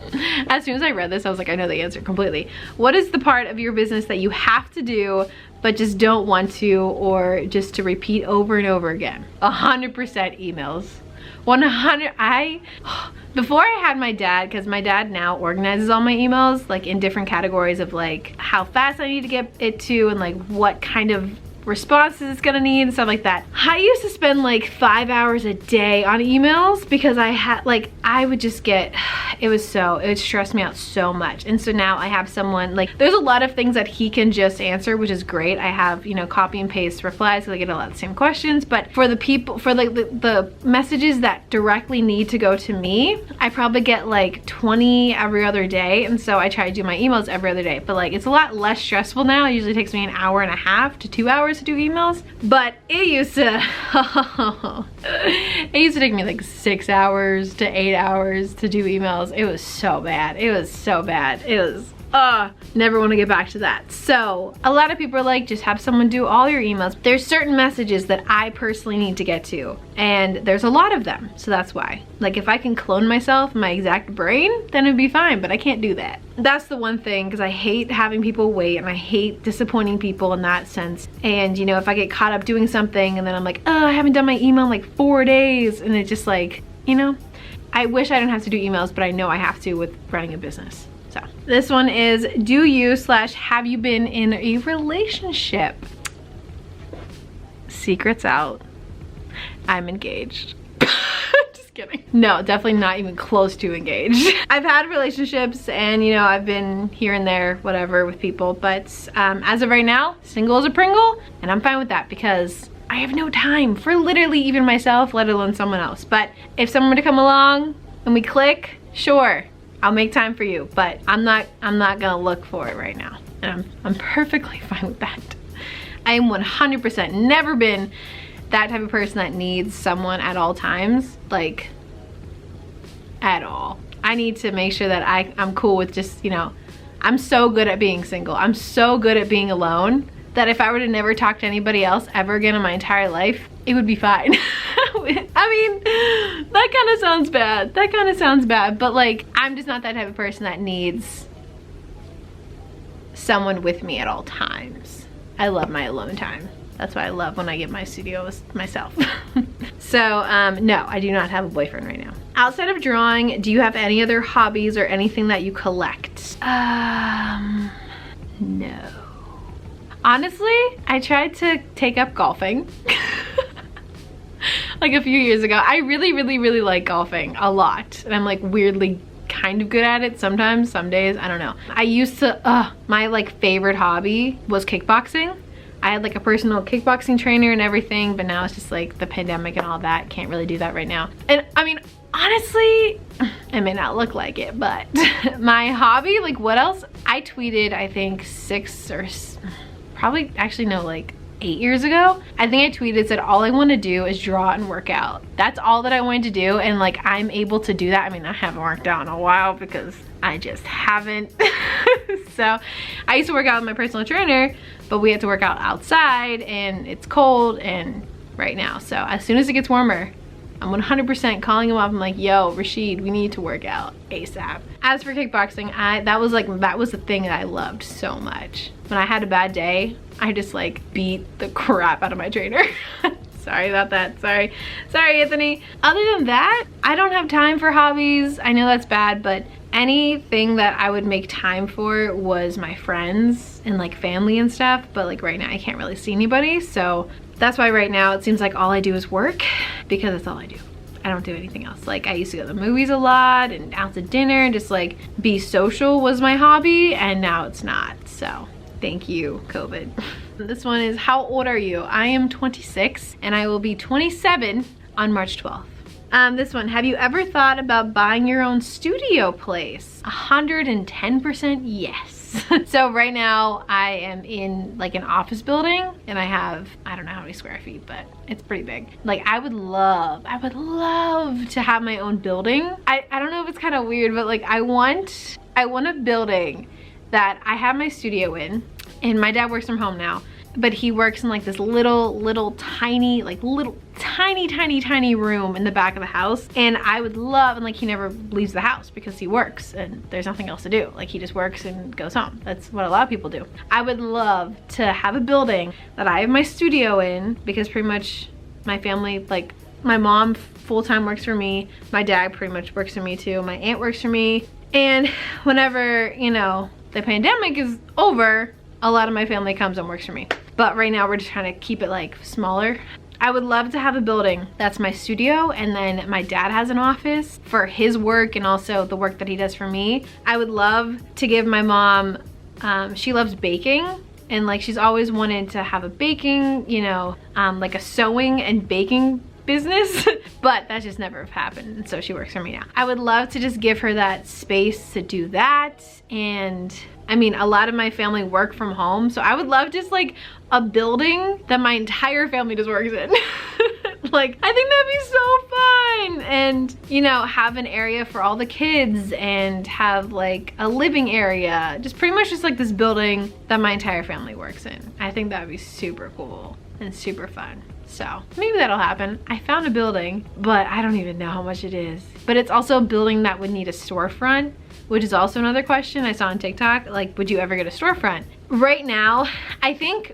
As soon as I read this, I was like, I know the answer completely. What is the part of your business that you have to do but just don't want to, or just to repeat over and over again? 100% emails. 100. Before I had my dad, because my dad now organizes all my emails like in different categories of like how fast I need to get it to and like what kind of responses it's gonna need and stuff like that. I used to spend like 5 hours a day on emails because I would just get, it would stress me out so much. And so now I have someone, like, there's a lot of things that he can just answer, which is great. I have, you know, copy and paste replies, so I get a lot of the same questions. But for the people, for like the messages that directly need to go to me, I probably get like 20 every other day. And so I try to do my emails every other day. But like, it's a lot less stressful now. It usually takes me an hour and a half to 2 hours hours to do emails, but it used to, it used to take me like 6 hours to 8 hours to do emails. It was so bad. It was so bad. It was, never want to get back to that. So a lot of people are like, just have someone do all your emails. There's certain messages that I personally need to get to, and there's a lot of them, so that's why. Like if I can clone myself, my exact brain, then it'd be fine, but I can't do that. That's the one thing, because I hate having people wait, and I hate disappointing people in that sense. And you know, if I get caught up doing something and then I'm like, oh, I haven't done my email in like 4 days, and it's just like, you know, I wish I didn't have to do emails, but I know I have to with running a business. So this one is, do you / have you been in a relationship? Secrets out. I'm engaged. Just kidding. No, definitely not even close to engaged. I've had relationships and, you know, I've been here and there, whatever, with people, but as of right now, single as a Pringle, and I'm fine with that because I have no time for literally even myself, let alone someone else. But if someone were to come along and we click, sure, I'll make time for you, but I'm not gonna look for it right now. And I'm perfectly fine with that. I am 100% never been that type of person that needs someone at all times, like at all. I need to make sure that I'm cool with just, you know, I'm so good at being single. I'm so good at being alone that if I were to never talk to anybody else ever again in my entire life, it would be fine. I mean, that kind of sounds bad. That kind of sounds bad, but like, I'm just not that type of person that needs someone with me at all times. I love my alone time. That's why I love when I get my studio myself. So, no, I do not have a boyfriend right now. Outside of drawing, do you have any other hobbies or anything that you collect? No. Honestly, I tried to take up golfing. Like a few years ago. I really like golfing a lot. And I'm like weirdly kind of good at it sometimes, some days, I don't know. I used to, my like favorite hobby was kickboxing. I had like a personal kickboxing trainer and everything, but now it's just like the pandemic and all that. Can't really do that right now. And I mean, honestly, it may not look like it, but my hobby, like what else? I tweeted, I think 8 years ago. I think I tweeted, said all I want to do is draw and work out. That's all that I wanted to do, and like I'm able to do that. I mean, I haven't worked out in a while because I just haven't. So I used to work out with my personal trainer, but we had to work out outside and it's cold and right now. So as soon as it gets warmer, I'm 100% calling him up. I'm like, yo, Rashid, we need to work out ASAP. As for kickboxing, that was the thing that I loved so much. When I had a bad day, I just like beat the crap out of my trainer. Sorry about that, sorry Anthony. Other than that, I don't have time for hobbies. I know that's bad, but anything that I would make time for was my friends and like family and stuff. But like right now I can't really see anybody, so that's why right now it seems like all I do is work, because that's all I do. I don't do anything else. Like I used to go to the movies a lot and out to dinner and just like be social was my hobby, and now it's not. So thank you, COVID. This one is, how old are you? I am 26 and I will be 27 on March 12th. This one, have you ever thought about buying your own studio place? 110% yes. So right now I am in like an office building and I have, I don't know how many square feet, but it's pretty big. Like I would love to have my own building. I don't know if it's kind of weird, but like I want a building that I have my studio in, and my dad works from home now, but he works in like this little tiny room in the back of the house. And I would love, and like he never leaves the house because he works and there's nothing else to do. Like he just works and goes home. That's what a lot of people do. I would love to have a building that I have my studio in, because pretty much my family, like my mom full-time works for me, my dad pretty much works for me too, my aunt works for me, and whenever, you know, the pandemic is over, a lot of my family comes and works for me. But right now we're just trying to keep it like smaller. I would love to have a building that's my studio, and then my dad has an office for his work and also the work that he does for me. I would love to give my mom, she loves baking, and like she's always wanted to have a baking, you know, like a sewing and baking business, but that just never happened. And so she works for me now. I would love to just give her that space to do that. And I mean, a lot of my family work from home, so I would love just like a building that my entire family just works in. Like, I think that'd be so fun. And, you know, have an area for all the kids and have like a living area. Just pretty much just like this building that my entire family works in. I think that'd be super cool and super fun. So maybe that'll happen. I found a building, but I don't even know how much it is. But it's also a building that would need a storefront, which is also another question I saw on TikTok. Like, would you ever get a storefront? Right now, I think,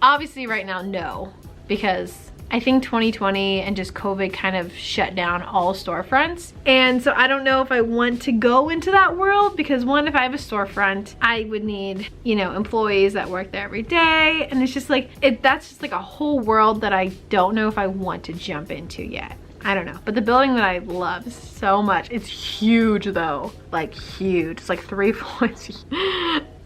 obviously right now, no, because I think 2020 and just COVID kind of shut down all storefronts. And so I don't know if I want to go into that world, because one, if I have a storefront, I would need, you know, employees that work there every day. And it's just like, that's just like a whole world that I don't know if I want to jump into yet. I don't know, but the building that I love so much, it's huge though, like huge. It's like 3 floors.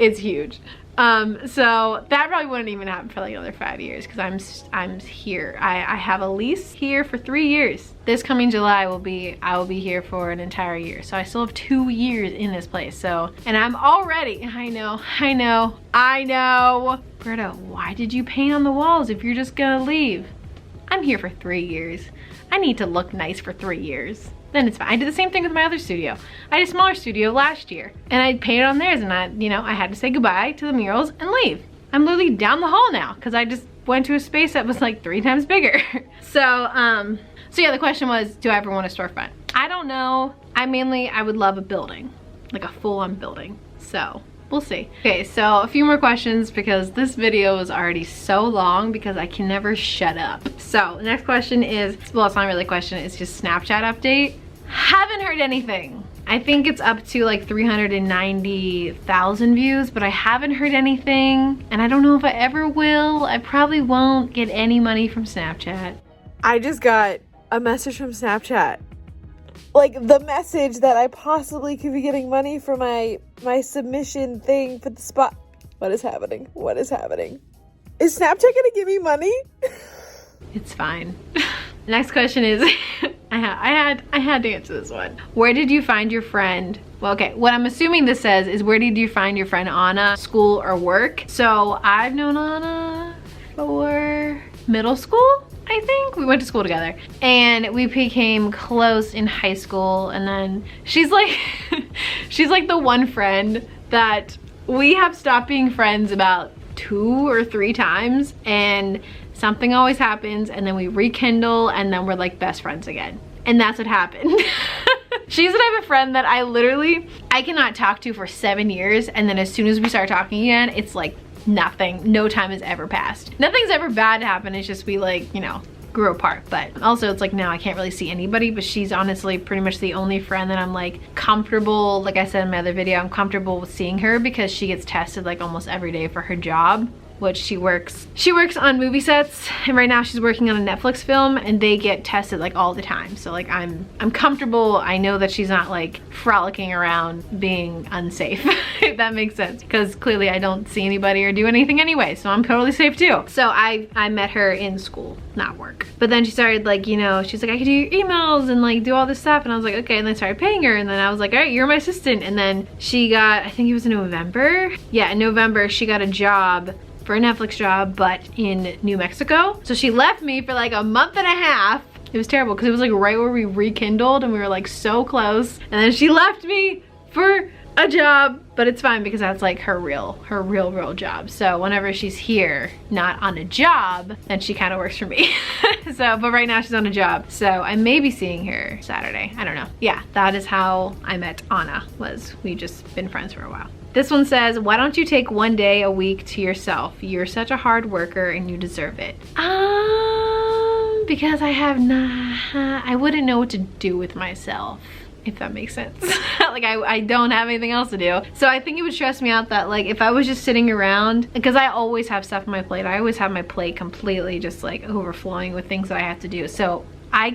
It's huge. So that probably wouldn't even happen for like another 5 years, because I'm here. I have a lease here for 3 years. This coming July I will be here for an entire year. So I still have 2 years in this place. So, and I'm already, I know. Brita, why did you paint on the walls if you're just gonna leave? I'm here for 3 years. I need to look nice for 3 years. Then it's fine. I did the same thing with my other studio. I had a smaller studio last year and I painted on theirs, and I had to say goodbye to the murals and leave. I'm literally down the hall now because I just went to a space that was like 3 times bigger. So yeah, the question was, do I ever want a storefront? I don't know. I would love a building, like a full-on building. So we'll see. Okay, so a few more questions because this video is already so long because I can never shut up. So the next question is, well, it's not really a question, it's just Snapchat update. Haven't heard anything. I think it's up to like 390,000 views, but I haven't heard anything. And I don't know if I ever will. I probably won't get any money from Snapchat. I just got a message from Snapchat. Like the message that I possibly could be getting money for my submission thing for the spot. What is happening? What is happening? Is Snapchat gonna give me money? It's fine. Next question is, I had to answer this one. Where did you find your friend? Well, okay, what I'm assuming this says is, where did you find your friend Anna, school or work? So I've known Anna for middle school, I think. We went to school together and we became close in high school, and then she's like she's like the one friend that we have stopped being friends about 2 or 3 times, and something always happens and then we rekindle and then we're like best friends again. And that's what happened. She's the type of friend that I cannot talk to for 7 years, and then as soon as we start talking again, it's like nothing. No time has ever passed. Nothing's ever bad happened. It's just we like, you know, grew apart. But also it's like now I can't really see anybody, but she's honestly pretty much the only friend that I'm like comfortable, like I said in my other video, I'm comfortable with seeing her because she gets tested like almost every day for her job, which she works on movie sets, and right now she's working on a Netflix film and they get tested like all the time. So like I'm comfortable. I know that she's not like frolicking around being unsafe, if that makes sense, because clearly I don't see anybody or do anything anyway, so I'm totally safe too. So I met her in school, not work. But then she started like, you know, she's like, I could do your emails and like do all this stuff, and I was like, okay. And then I started paying her, and then I was like, all right, you're my assistant. And then she got, I think it was in November. Yeah, in November she got a job for a Netflix job, but in New Mexico. So she left me for like a month and a half. It was terrible because it was like right where we rekindled and we were like so close. And then she left me for a job, but it's fine because that's like her real job. So whenever she's here, not on a job, then she kind of works for me. So, but right now she's on a job. So I may be seeing her Saturday. I don't know. Yeah, that is how I met Anna, was we just been friends for a while. This one says, why don't you take 1 day a week to yourself? You're such a hard worker and you deserve it. Because I wouldn't know what to do with myself, if that makes sense. Like I don't have anything else to do. So I think it would stress me out that like if I was just sitting around, because I always have stuff on my plate. I always have my plate completely just like overflowing with things that I have to do. So I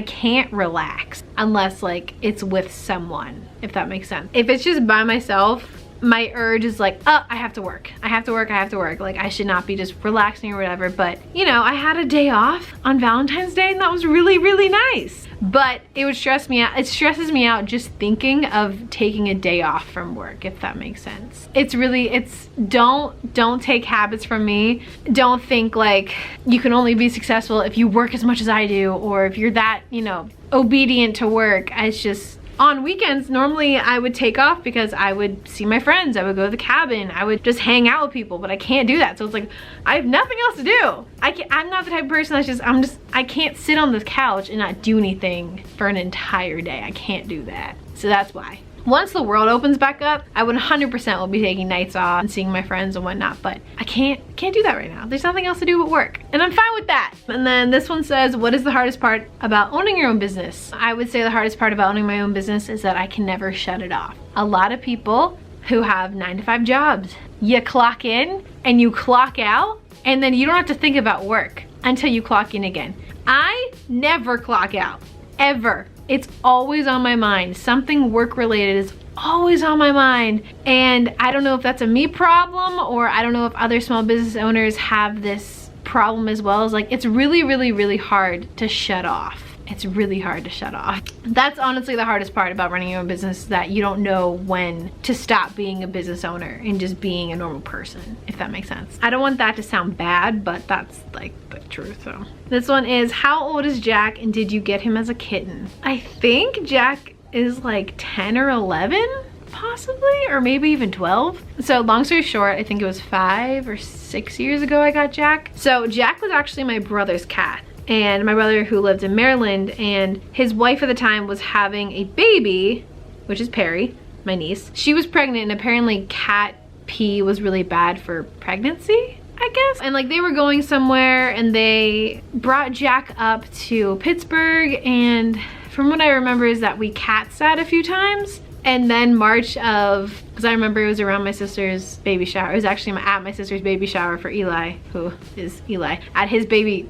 can't relax unless like it's with someone, if that makes sense. If it's just by myself, my urge is like, oh, I have to work. I have to work, I have to work. Like I should not be just relaxing or whatever. But you know, I had a day off on Valentine's Day and that was really, really nice. But it would stress me out. It stresses me out just thinking of taking a day off from work, if that makes sense. It's really, don't take habits from me. Don't think like you can only be successful if you work as much as I do, or if you're that, you know, obedient to work. It's just, on weekends, normally I would take off because I would see my friends, I would go to the cabin, I would just hang out with people, but I can't do that. So it's like, I have nothing else to do. I'm not the type of person that's I can't sit on the couch and not do anything for an entire day. I can't do that. So that's why. Once the world opens back up, I would 100% will be taking nights off and seeing my friends and whatnot, but I can't do that right now. There's nothing else to do but work, and I'm fine with that. And then this one says, what is the hardest part about owning your own business? I would say the hardest part about owning my own business is that I can never shut it off. A lot of people who have 9-to-5 jobs, you clock in and you clock out, and then you don't have to think about work until you clock in again. I never clock out, ever. It's always on my mind. Something work related is always on my mind. And I don't know if that's a me problem, or I don't know if other small business owners have this problem as well. It's like, it's really, really, really hard to shut off. It's really hard to shut off. That's honestly the hardest part about running your own business, is that you don't know when to stop being a business owner and just being a normal person, if that makes sense. I don't want that to sound bad, but that's like the truth. So this one is, how old is Jack and did you get him as a kitten? I think Jack is like 10 or 11 possibly, or maybe even 12. So long story short, I think it was 5 or 6 years ago I got Jack. So Jack was actually my brother's cat. And my brother, who lived in Maryland, and his wife at the time was having a baby, which is Perry, my niece. She was pregnant, and apparently cat pee was really bad for pregnancy, I guess. And like they were going somewhere and they brought Jack up to Pittsburgh, and from what I remember is that we cat sat a few times. And then March of, because I remember it was around my sister's baby shower. It was actually at my sister's baby shower for Eli, who is Eli, at his baby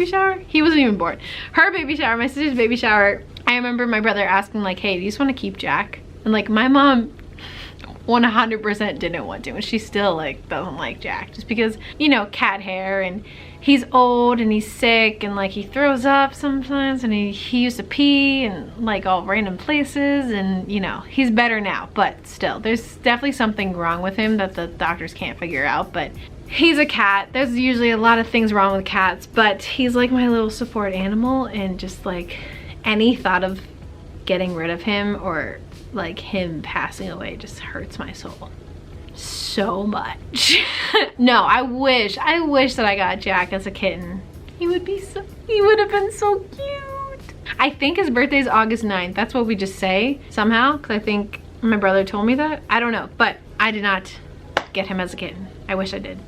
shower? He wasn't even born. Her baby shower, my sister's baby shower. I remember my brother asking like, hey, do you just want to keep Jack? And like my mom 100% didn't want to, and she still like doesn't like Jack, just because, you know, cat hair, and he's old and he's sick, and like he throws up sometimes, and he used to pee and like all random places, and you know, he's better now, but still there's definitely something wrong with him that the doctors can't figure out. But he's a cat. There's usually a lot of things wrong with cats, but he's like my little support animal, and just like any thought of getting rid of him or like him passing away just hurts my soul so much. No, I wish that I got Jack as a kitten. He would have been so cute. I think his birthday is August 9th. That's what we just say somehow, because I think my brother told me that. I don't know, but I did not get him as a kitten. I wish I did.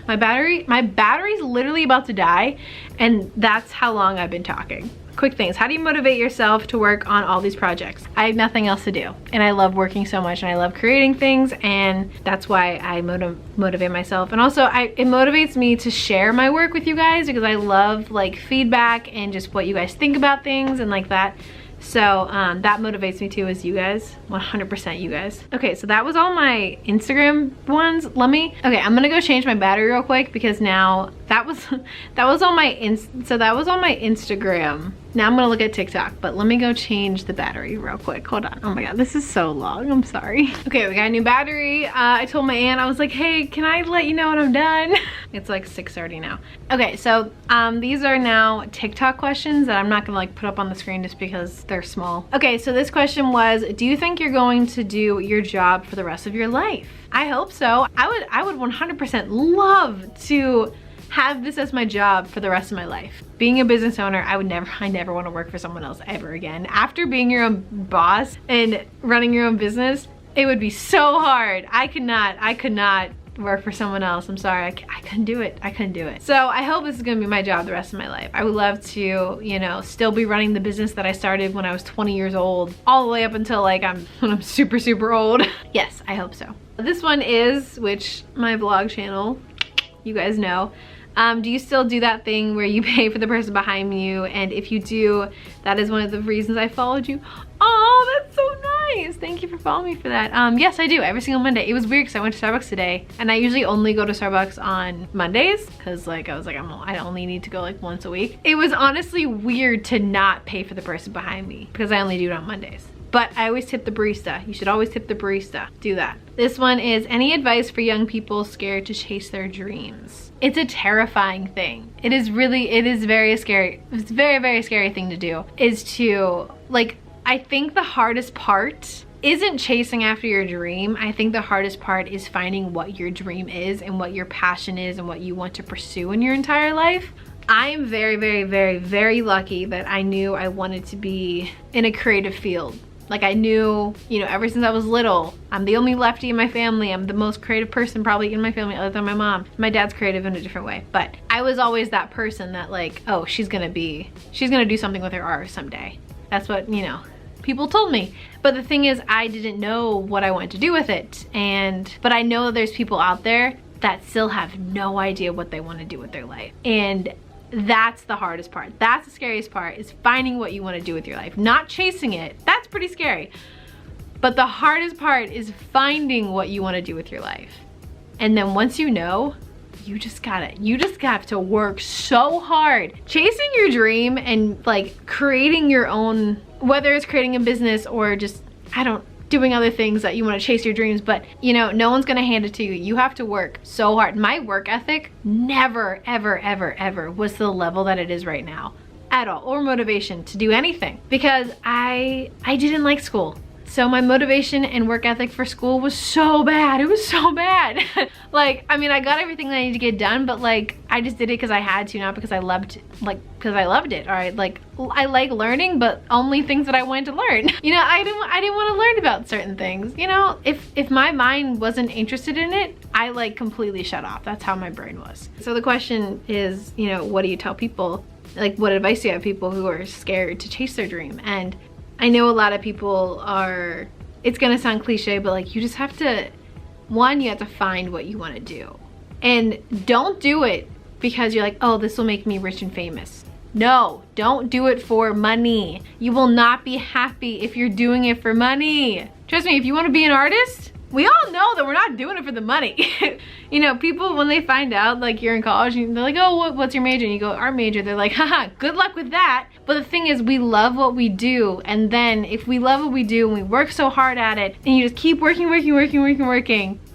My battery's literally about to die, and that's how long I've been talking. Quick things. How do you motivate yourself to work on all these projects? I have nothing else to do, and I love working so much, and I love creating things, and that's why I motivate myself. And also it motivates me to share my work with you guys, because I love like feedback and just what you guys think about things and like that. So that motivates me too, is you guys, 100% you guys. Okay, so that was all my Instagram ones. Okay, I'm gonna go change my battery real quick, because now that was on my Instagram. Now I'm gonna look at TikTok, but let me go change the battery real quick. Hold on. Oh my God, this is so long. I'm sorry. Okay, we got a new battery. I told my aunt, I was like, hey, can I let you know when I'm done? It's like 6:30 now. Okay, so these are now TikTok questions that I'm not gonna like put up on the screen just because they're small. Okay, so this question was, do you think you're going to do your job for the rest of your life? I hope so. I would 100% love to have this as my job for the rest of my life. Being a business owner, I never want to work for someone else ever again. After being your own boss and running your own business, it would be so hard. I could not work for someone else. I'm sorry, I couldn't do it. I couldn't do it. So I hope this is gonna be my job the rest of my life. I would love to, you know, still be running the business that I started when I was 20 years old, all the way up until like when I'm super, super old. Yes, I hope so. This one is, which my vlog channel, you guys know, do you still do that thing where you pay for the person behind you? And if you do, that is one of the reasons I followed you. Oh, that's so nice. nice. Thank you for following me for that. Yes, I do every single Monday. It was weird because I went to Starbucks today, and I usually only go to Starbucks on Mondays because like I was like I only need to go like once a week. It was honestly weird to not pay for the person behind me because I only do it on Mondays. But I always tip the barista. You should always tip the barista. Do that. This one is, any advice for young people scared to chase their dreams? It's a terrifying thing. It is very scary. It's a very, very scary thing to do, is to, like, I think the hardest part isn't chasing after your dream. I think the hardest part is finding what your dream is and what your passion is and what you want to pursue in your entire life. I am very, very, very, very lucky that I knew I wanted to be in a creative field. Like I knew, you know, ever since I was little, I'm the only lefty in my family. I'm the most creative person probably in my family other than my mom. My dad's creative in a different way, but I was always that person that like, oh, she's gonna do something with her art someday. That's what, you know, people told me. But the thing is, I didn't know what I wanted to do with it. But I know that there's people out there that still have no idea what they want to do with their life. And that's the hardest part. That's the scariest part, is finding what you want to do with your life. Not chasing it. That's pretty scary. But the hardest part is finding what you want to do with your life. And then once you know, you just got to work so hard. Chasing your dream and like creating your own, whether it's creating a business or just, doing other things that you want to chase your dreams, but you know, no one's gonna hand it to you. You have to work so hard. My work ethic never, ever, ever, ever was to the level that it is right now at all, or motivation to do anything, because I didn't like school. So my motivation and work ethic for school was so bad. It was so bad. Like, I mean, I got everything that I needed to get done, but like, I just did it because I had to, not because I loved, because I loved it. All right, like, I like learning, but only things that I wanted to learn. You know, I didn't want to learn about certain things. You know, if my mind wasn't interested in it, I like completely shut off. That's how my brain was. So the question is, you know, what do you tell people? Like, what advice do you have people who are scared to chase their dream? And I know a lot of people are, it's gonna sound cliche, but like, you just have to, one, you have to find what you want to do. And don't do it because you're like, oh, this will make me rich and famous. No, don't do it for money. You will not be happy if you're doing it for money. Trust me, if you want to be an artist, we all know that we're not doing it for the money. You know, people, when they find out like you're in college, and they're like, oh, what's your major? And you go, art major. They're like, haha, good luck with that. But the thing is, we love what we do. And then if we love what we do and we work so hard at it, and you just keep working,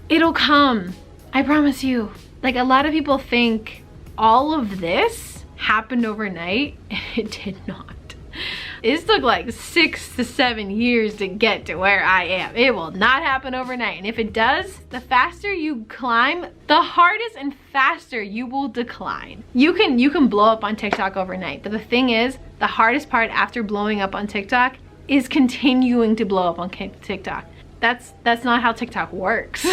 it'll come. I promise you. Like, a lot of people think all of this happened overnight. It did not. It took like 6 to 7 years to get to where I am. It will not happen overnight. And if it does, the faster you climb, the hardest and faster you will decline. You can blow up on TikTok overnight. But the thing is, the hardest part after blowing up on TikTok is continuing to blow up on TikTok. That's not how TikTok works.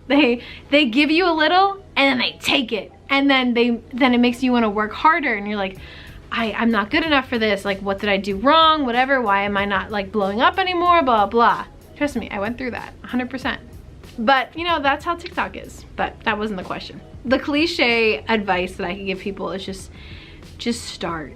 They give you a little and then they take it. And then it makes you want to work harder, and you're like, I'm not good enough for this. Like, what did I do wrong? Whatever, why am I not like blowing up anymore? Blah, blah. Trust me, I went through that 100%. But you know, that's how TikTok is. But that wasn't the question. The cliche advice that I could give people is just start.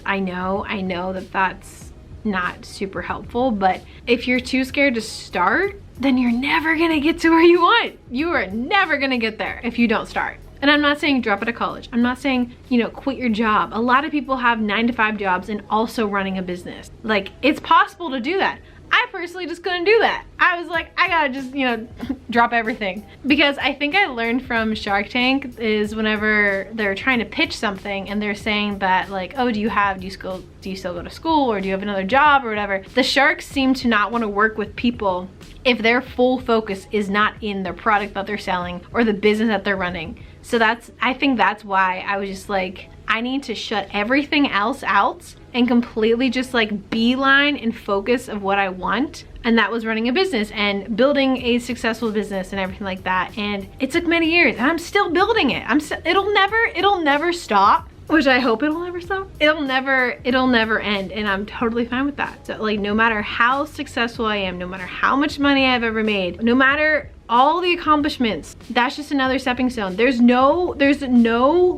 I know that that's not super helpful, but if you're too scared to start, then you're never gonna get to where you want. You are never gonna get there if you don't start. And I'm not saying drop out of college. I'm not saying, you know, quit your job. A lot of people have 9-to-5 jobs and also running a business. Like, it's possible to do that. I personally just couldn't do that. I was like, I gotta just, you know, drop everything. Because I think I learned from Shark Tank is whenever they're trying to pitch something and they're saying that like, oh, do you still go to school, or do you have another job or whatever? The sharks seem to not want to work with people if their full focus is not in their product that they're selling or the business that they're running. So I think that's why I was just like, I need to shut everything else out and completely just like beeline and focus of what I want. And that was running a business and building a successful business and everything like that. And it took many years and I'm still building it. It'll never stop, which I hope it'll never stop. It'll never end, and I'm totally fine with that. So like, no matter how successful I am, no matter how much money I've ever made, no matter all the accomplishments, that's just another stepping stone. There's no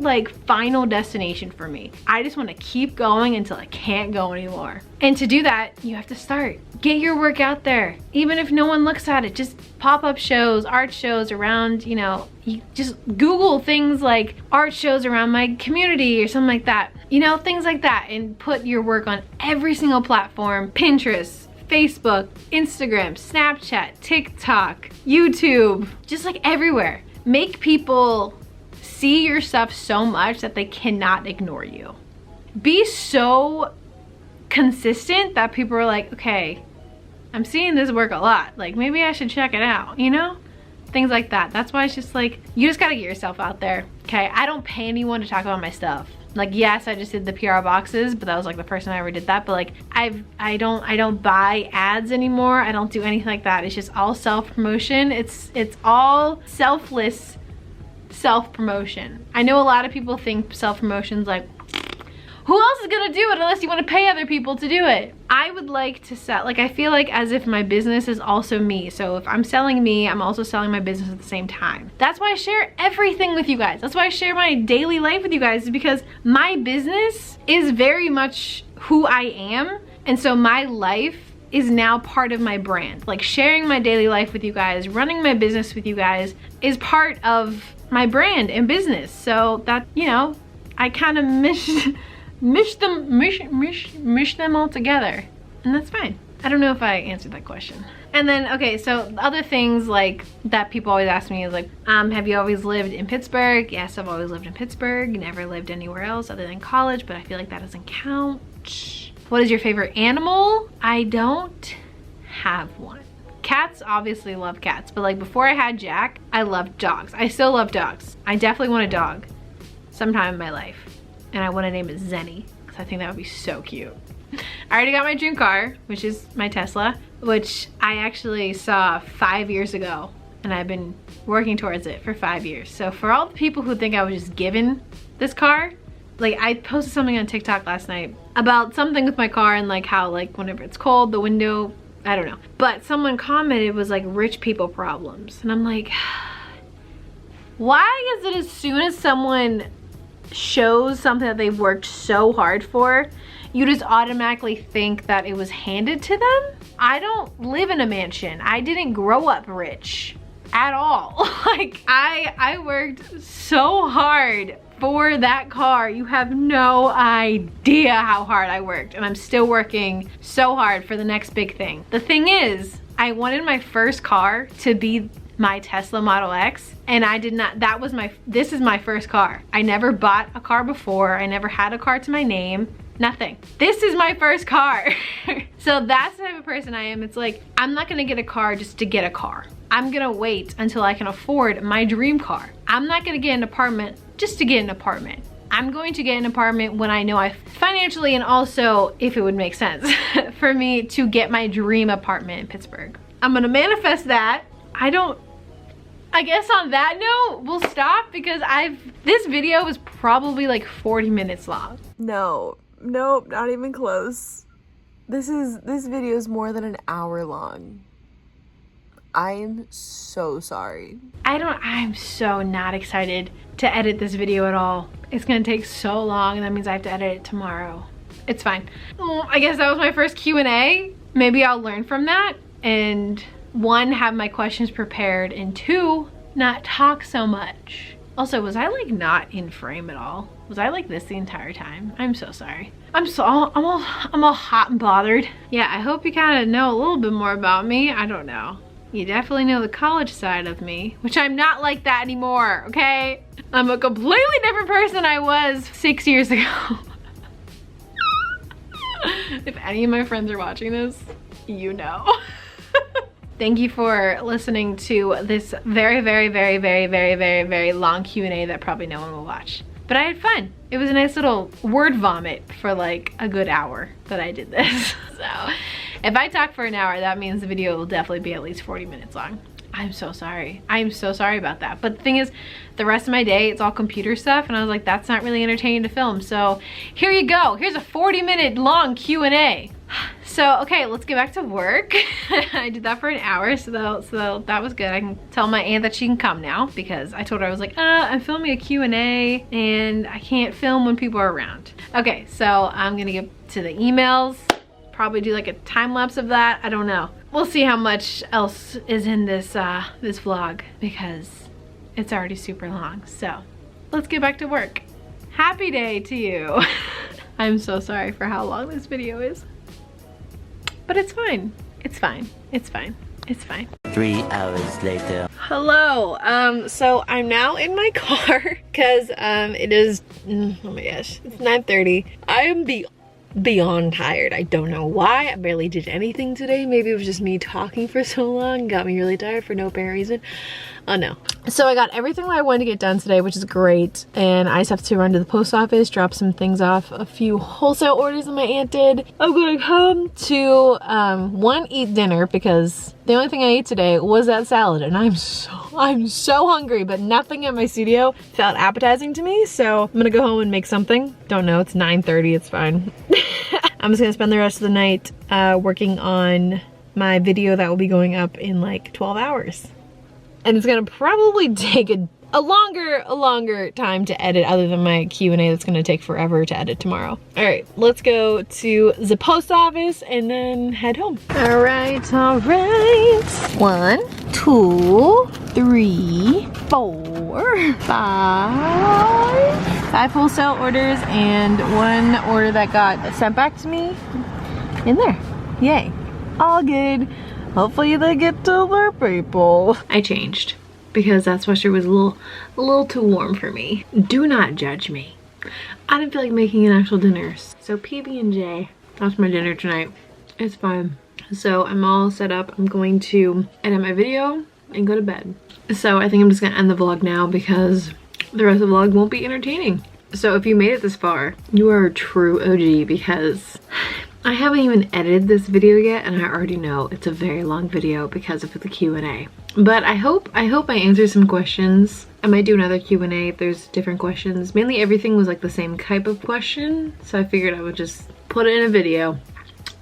like final destination for me. I just want to keep going until I can't go anymore. And to do that, you have to start. Get your work out there. Even if no one looks at it, just pop-up shows, art shows around, you know, you just Google things like art shows around my community or something like that. You know, things like that, and put your work on every single platform. Pinterest, Facebook, Instagram, Snapchat, TikTok, YouTube, just like everywhere. Make people see your stuff so much that they cannot ignore you. Be so consistent that people are like, okay, I'm seeing this work a lot. Like, maybe I should check it out, you know? Things like that. That's why it's just like, you just gotta get yourself out there, okay? I don't pay anyone to talk about my stuff. Like, yes, I just did the PR boxes, but that was like the first time I ever did that. But like, I don't buy ads anymore. I don't do anything like that. It's just all self-promotion. It's all selfless self-promotion. I know a lot of people think self-promotion's like, who else is gonna do it unless you want to pay other people to do it? I would like to sell, like, I feel like as if my business is also me. So if I'm selling me, I'm also selling my business at the same time. That's why I share everything with you guys. That's why I share my daily life with you guys, is because my business is very much who I am. And so my life is now part of my brand. Like, sharing my daily life with you guys, running my business with you guys is part of my brand and business. So that, you know, I kind of mish them all together, and that's fine. I don't know if I answered that question. And then, okay, so other things like that people always ask me is like, have you always lived in Pittsburgh? Yes, I've always lived in Pittsburgh. Never lived anywhere else other than college, but I feel like that doesn't count. What is your favorite animal? I don't have one. Cats, obviously love cats, but like before I had Jack, I loved dogs. I still love dogs. I definitely want a dog sometime in my life. And I want to name it Zenny, because I think that would be so cute. I already got my dream car, which is my Tesla, which I actually saw 5 years ago, and I've been working towards it for 5 years. So for all the people who think I was just given this car, like, I posted something on TikTok last night about something with my car and like how, like, whenever it's cold, the window, I don't know. But someone commented it was like rich people problems. And I'm like, why is it as soon as someone shows something that they've worked so hard for, you just automatically think that it was handed to them? I don't live in a mansion. I didn't grow up rich at all. Like, I worked so hard for that car. You have no idea how hard I worked, and I'm still working so hard for the next big thing. The thing is, I wanted my first car to be my Tesla Model X, and I did not. This is my first car. I never bought a car before. I never had a car to my name, nothing. This is my first car. So that's the type of person I am. It's like, I'm not gonna get a car just to get a car. I'm gonna wait until I can afford my dream car. I'm not gonna get an apartment just to get an apartment. I'm going to get an apartment when I know I financially, and also if it would make sense for me to get my dream apartment in Pittsburgh. I'm gonna manifest that. I guess on that note, we'll stop, because this video was probably like 40 minutes long. No, nope, not even close. This video is more than an hour long. I'm so sorry. I'm so not excited to edit this video at all. It's gonna take so long, and that means I have to edit it tomorrow. It's fine. I guess that was my first Q&A. Maybe I'll learn from that, and 1, have my questions prepared, and 2, not talk so much. Also, was I like not in frame at all? Was I like this the entire time? I'm so sorry. I'm all hot and bothered. Yeah, I hope you kind of know a little bit more about me. I don't know. You definitely know the college side of me, which I'm not like that anymore, okay? I'm a completely different person I was 6 years ago. If any of my friends are watching this, you know. Thank you for listening to this very, very, very, very, very, very, very long Q&A that probably no one will watch. But I had fun. It was a nice little word vomit for like a good hour that I did this. So if I talk for an hour, that means the video will definitely be at least 40 minutes long. I'm so sorry. I'm so sorry about that. But the thing is, the rest of my day, it's all computer stuff, and I was like, that's not really entertaining to film. So here you go. Here's a 40-minute long Q&A. So, okay, let's get back to work. I did that for an hour, so that was good. I can tell my aunt that she can come now because I told her, I was like, I'm filming a Q&A and I can't film when people are around. Okay, so I'm gonna get to the emails, probably do like a time lapse of that. I don't know. We'll see how much else is in this, this vlog because it's already super long. So let's get back to work. Happy day to you. I'm so sorry for how long this video is. But it's fine. It's fine. It's fine. It's fine. 3 hours later. Hello. So I'm now in my car because it is, oh my gosh, it's 9:30. I am beyond tired. I don't know why. I barely did anything today. Maybe it was just me talking for so long. Got me really tired for no apparent reason. Oh no. So I got everything that I wanted to get done today, which is great. And I just have to run to the post office, drop some things off, a few wholesale orders that my aunt did. I'm going home to, one, eat dinner because the only thing I ate today was that salad and I'm so hungry, but nothing at my studio felt appetizing to me. So I'm gonna go home and make something. Don't know, it's 9:30, it's fine. I'm just gonna spend the rest of the night working on my video that will be going up in like 12 hours. And it's gonna probably take a longer time to edit other than my Q&A that's gonna take forever to edit tomorrow. All right, let's go to the post office and then head home. All right. 1, 2, 3, 4, 5 wholesale orders and 1 order that got sent back to me in there. Yay, all good. Hopefully they get to their people. I changed because that sweatshirt was a little too warm for me. Do not judge me. I didn't feel like making an actual dinner. So PB&J, that's my dinner tonight. It's fine. So I'm all set up. I'm going to edit my video and go to bed. So I think I'm just gonna end the vlog now because the rest of the vlog won't be entertaining. So if you made it this far, you are a true OG because I haven't even edited this video yet and I already know it's a very long video because of the Q&A. But I hope I answered some questions. I might do another Q&A if there's different questions. Mainly everything was like the same type of question, so I figured I would just put it in a video.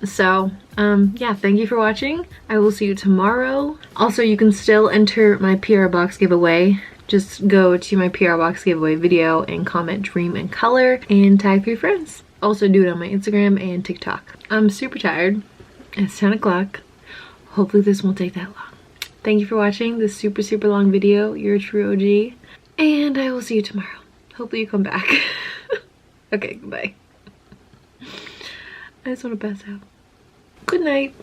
So yeah, thank you for watching. I will see you tomorrow. Also, you can still enter my P.O.BOX giveaway. Just go to my P.O.BOX giveaway video and comment dream and color and tag 3 friends. Also do it on my Instagram and TikTok. I'm super tired. It's 10 o'clock. Hopefully this won't take that long. Thank you for watching this super long video. You're a true OG. And I will see you tomorrow. Hopefully you come back. Okay, goodbye. I just want to pass out. Good night.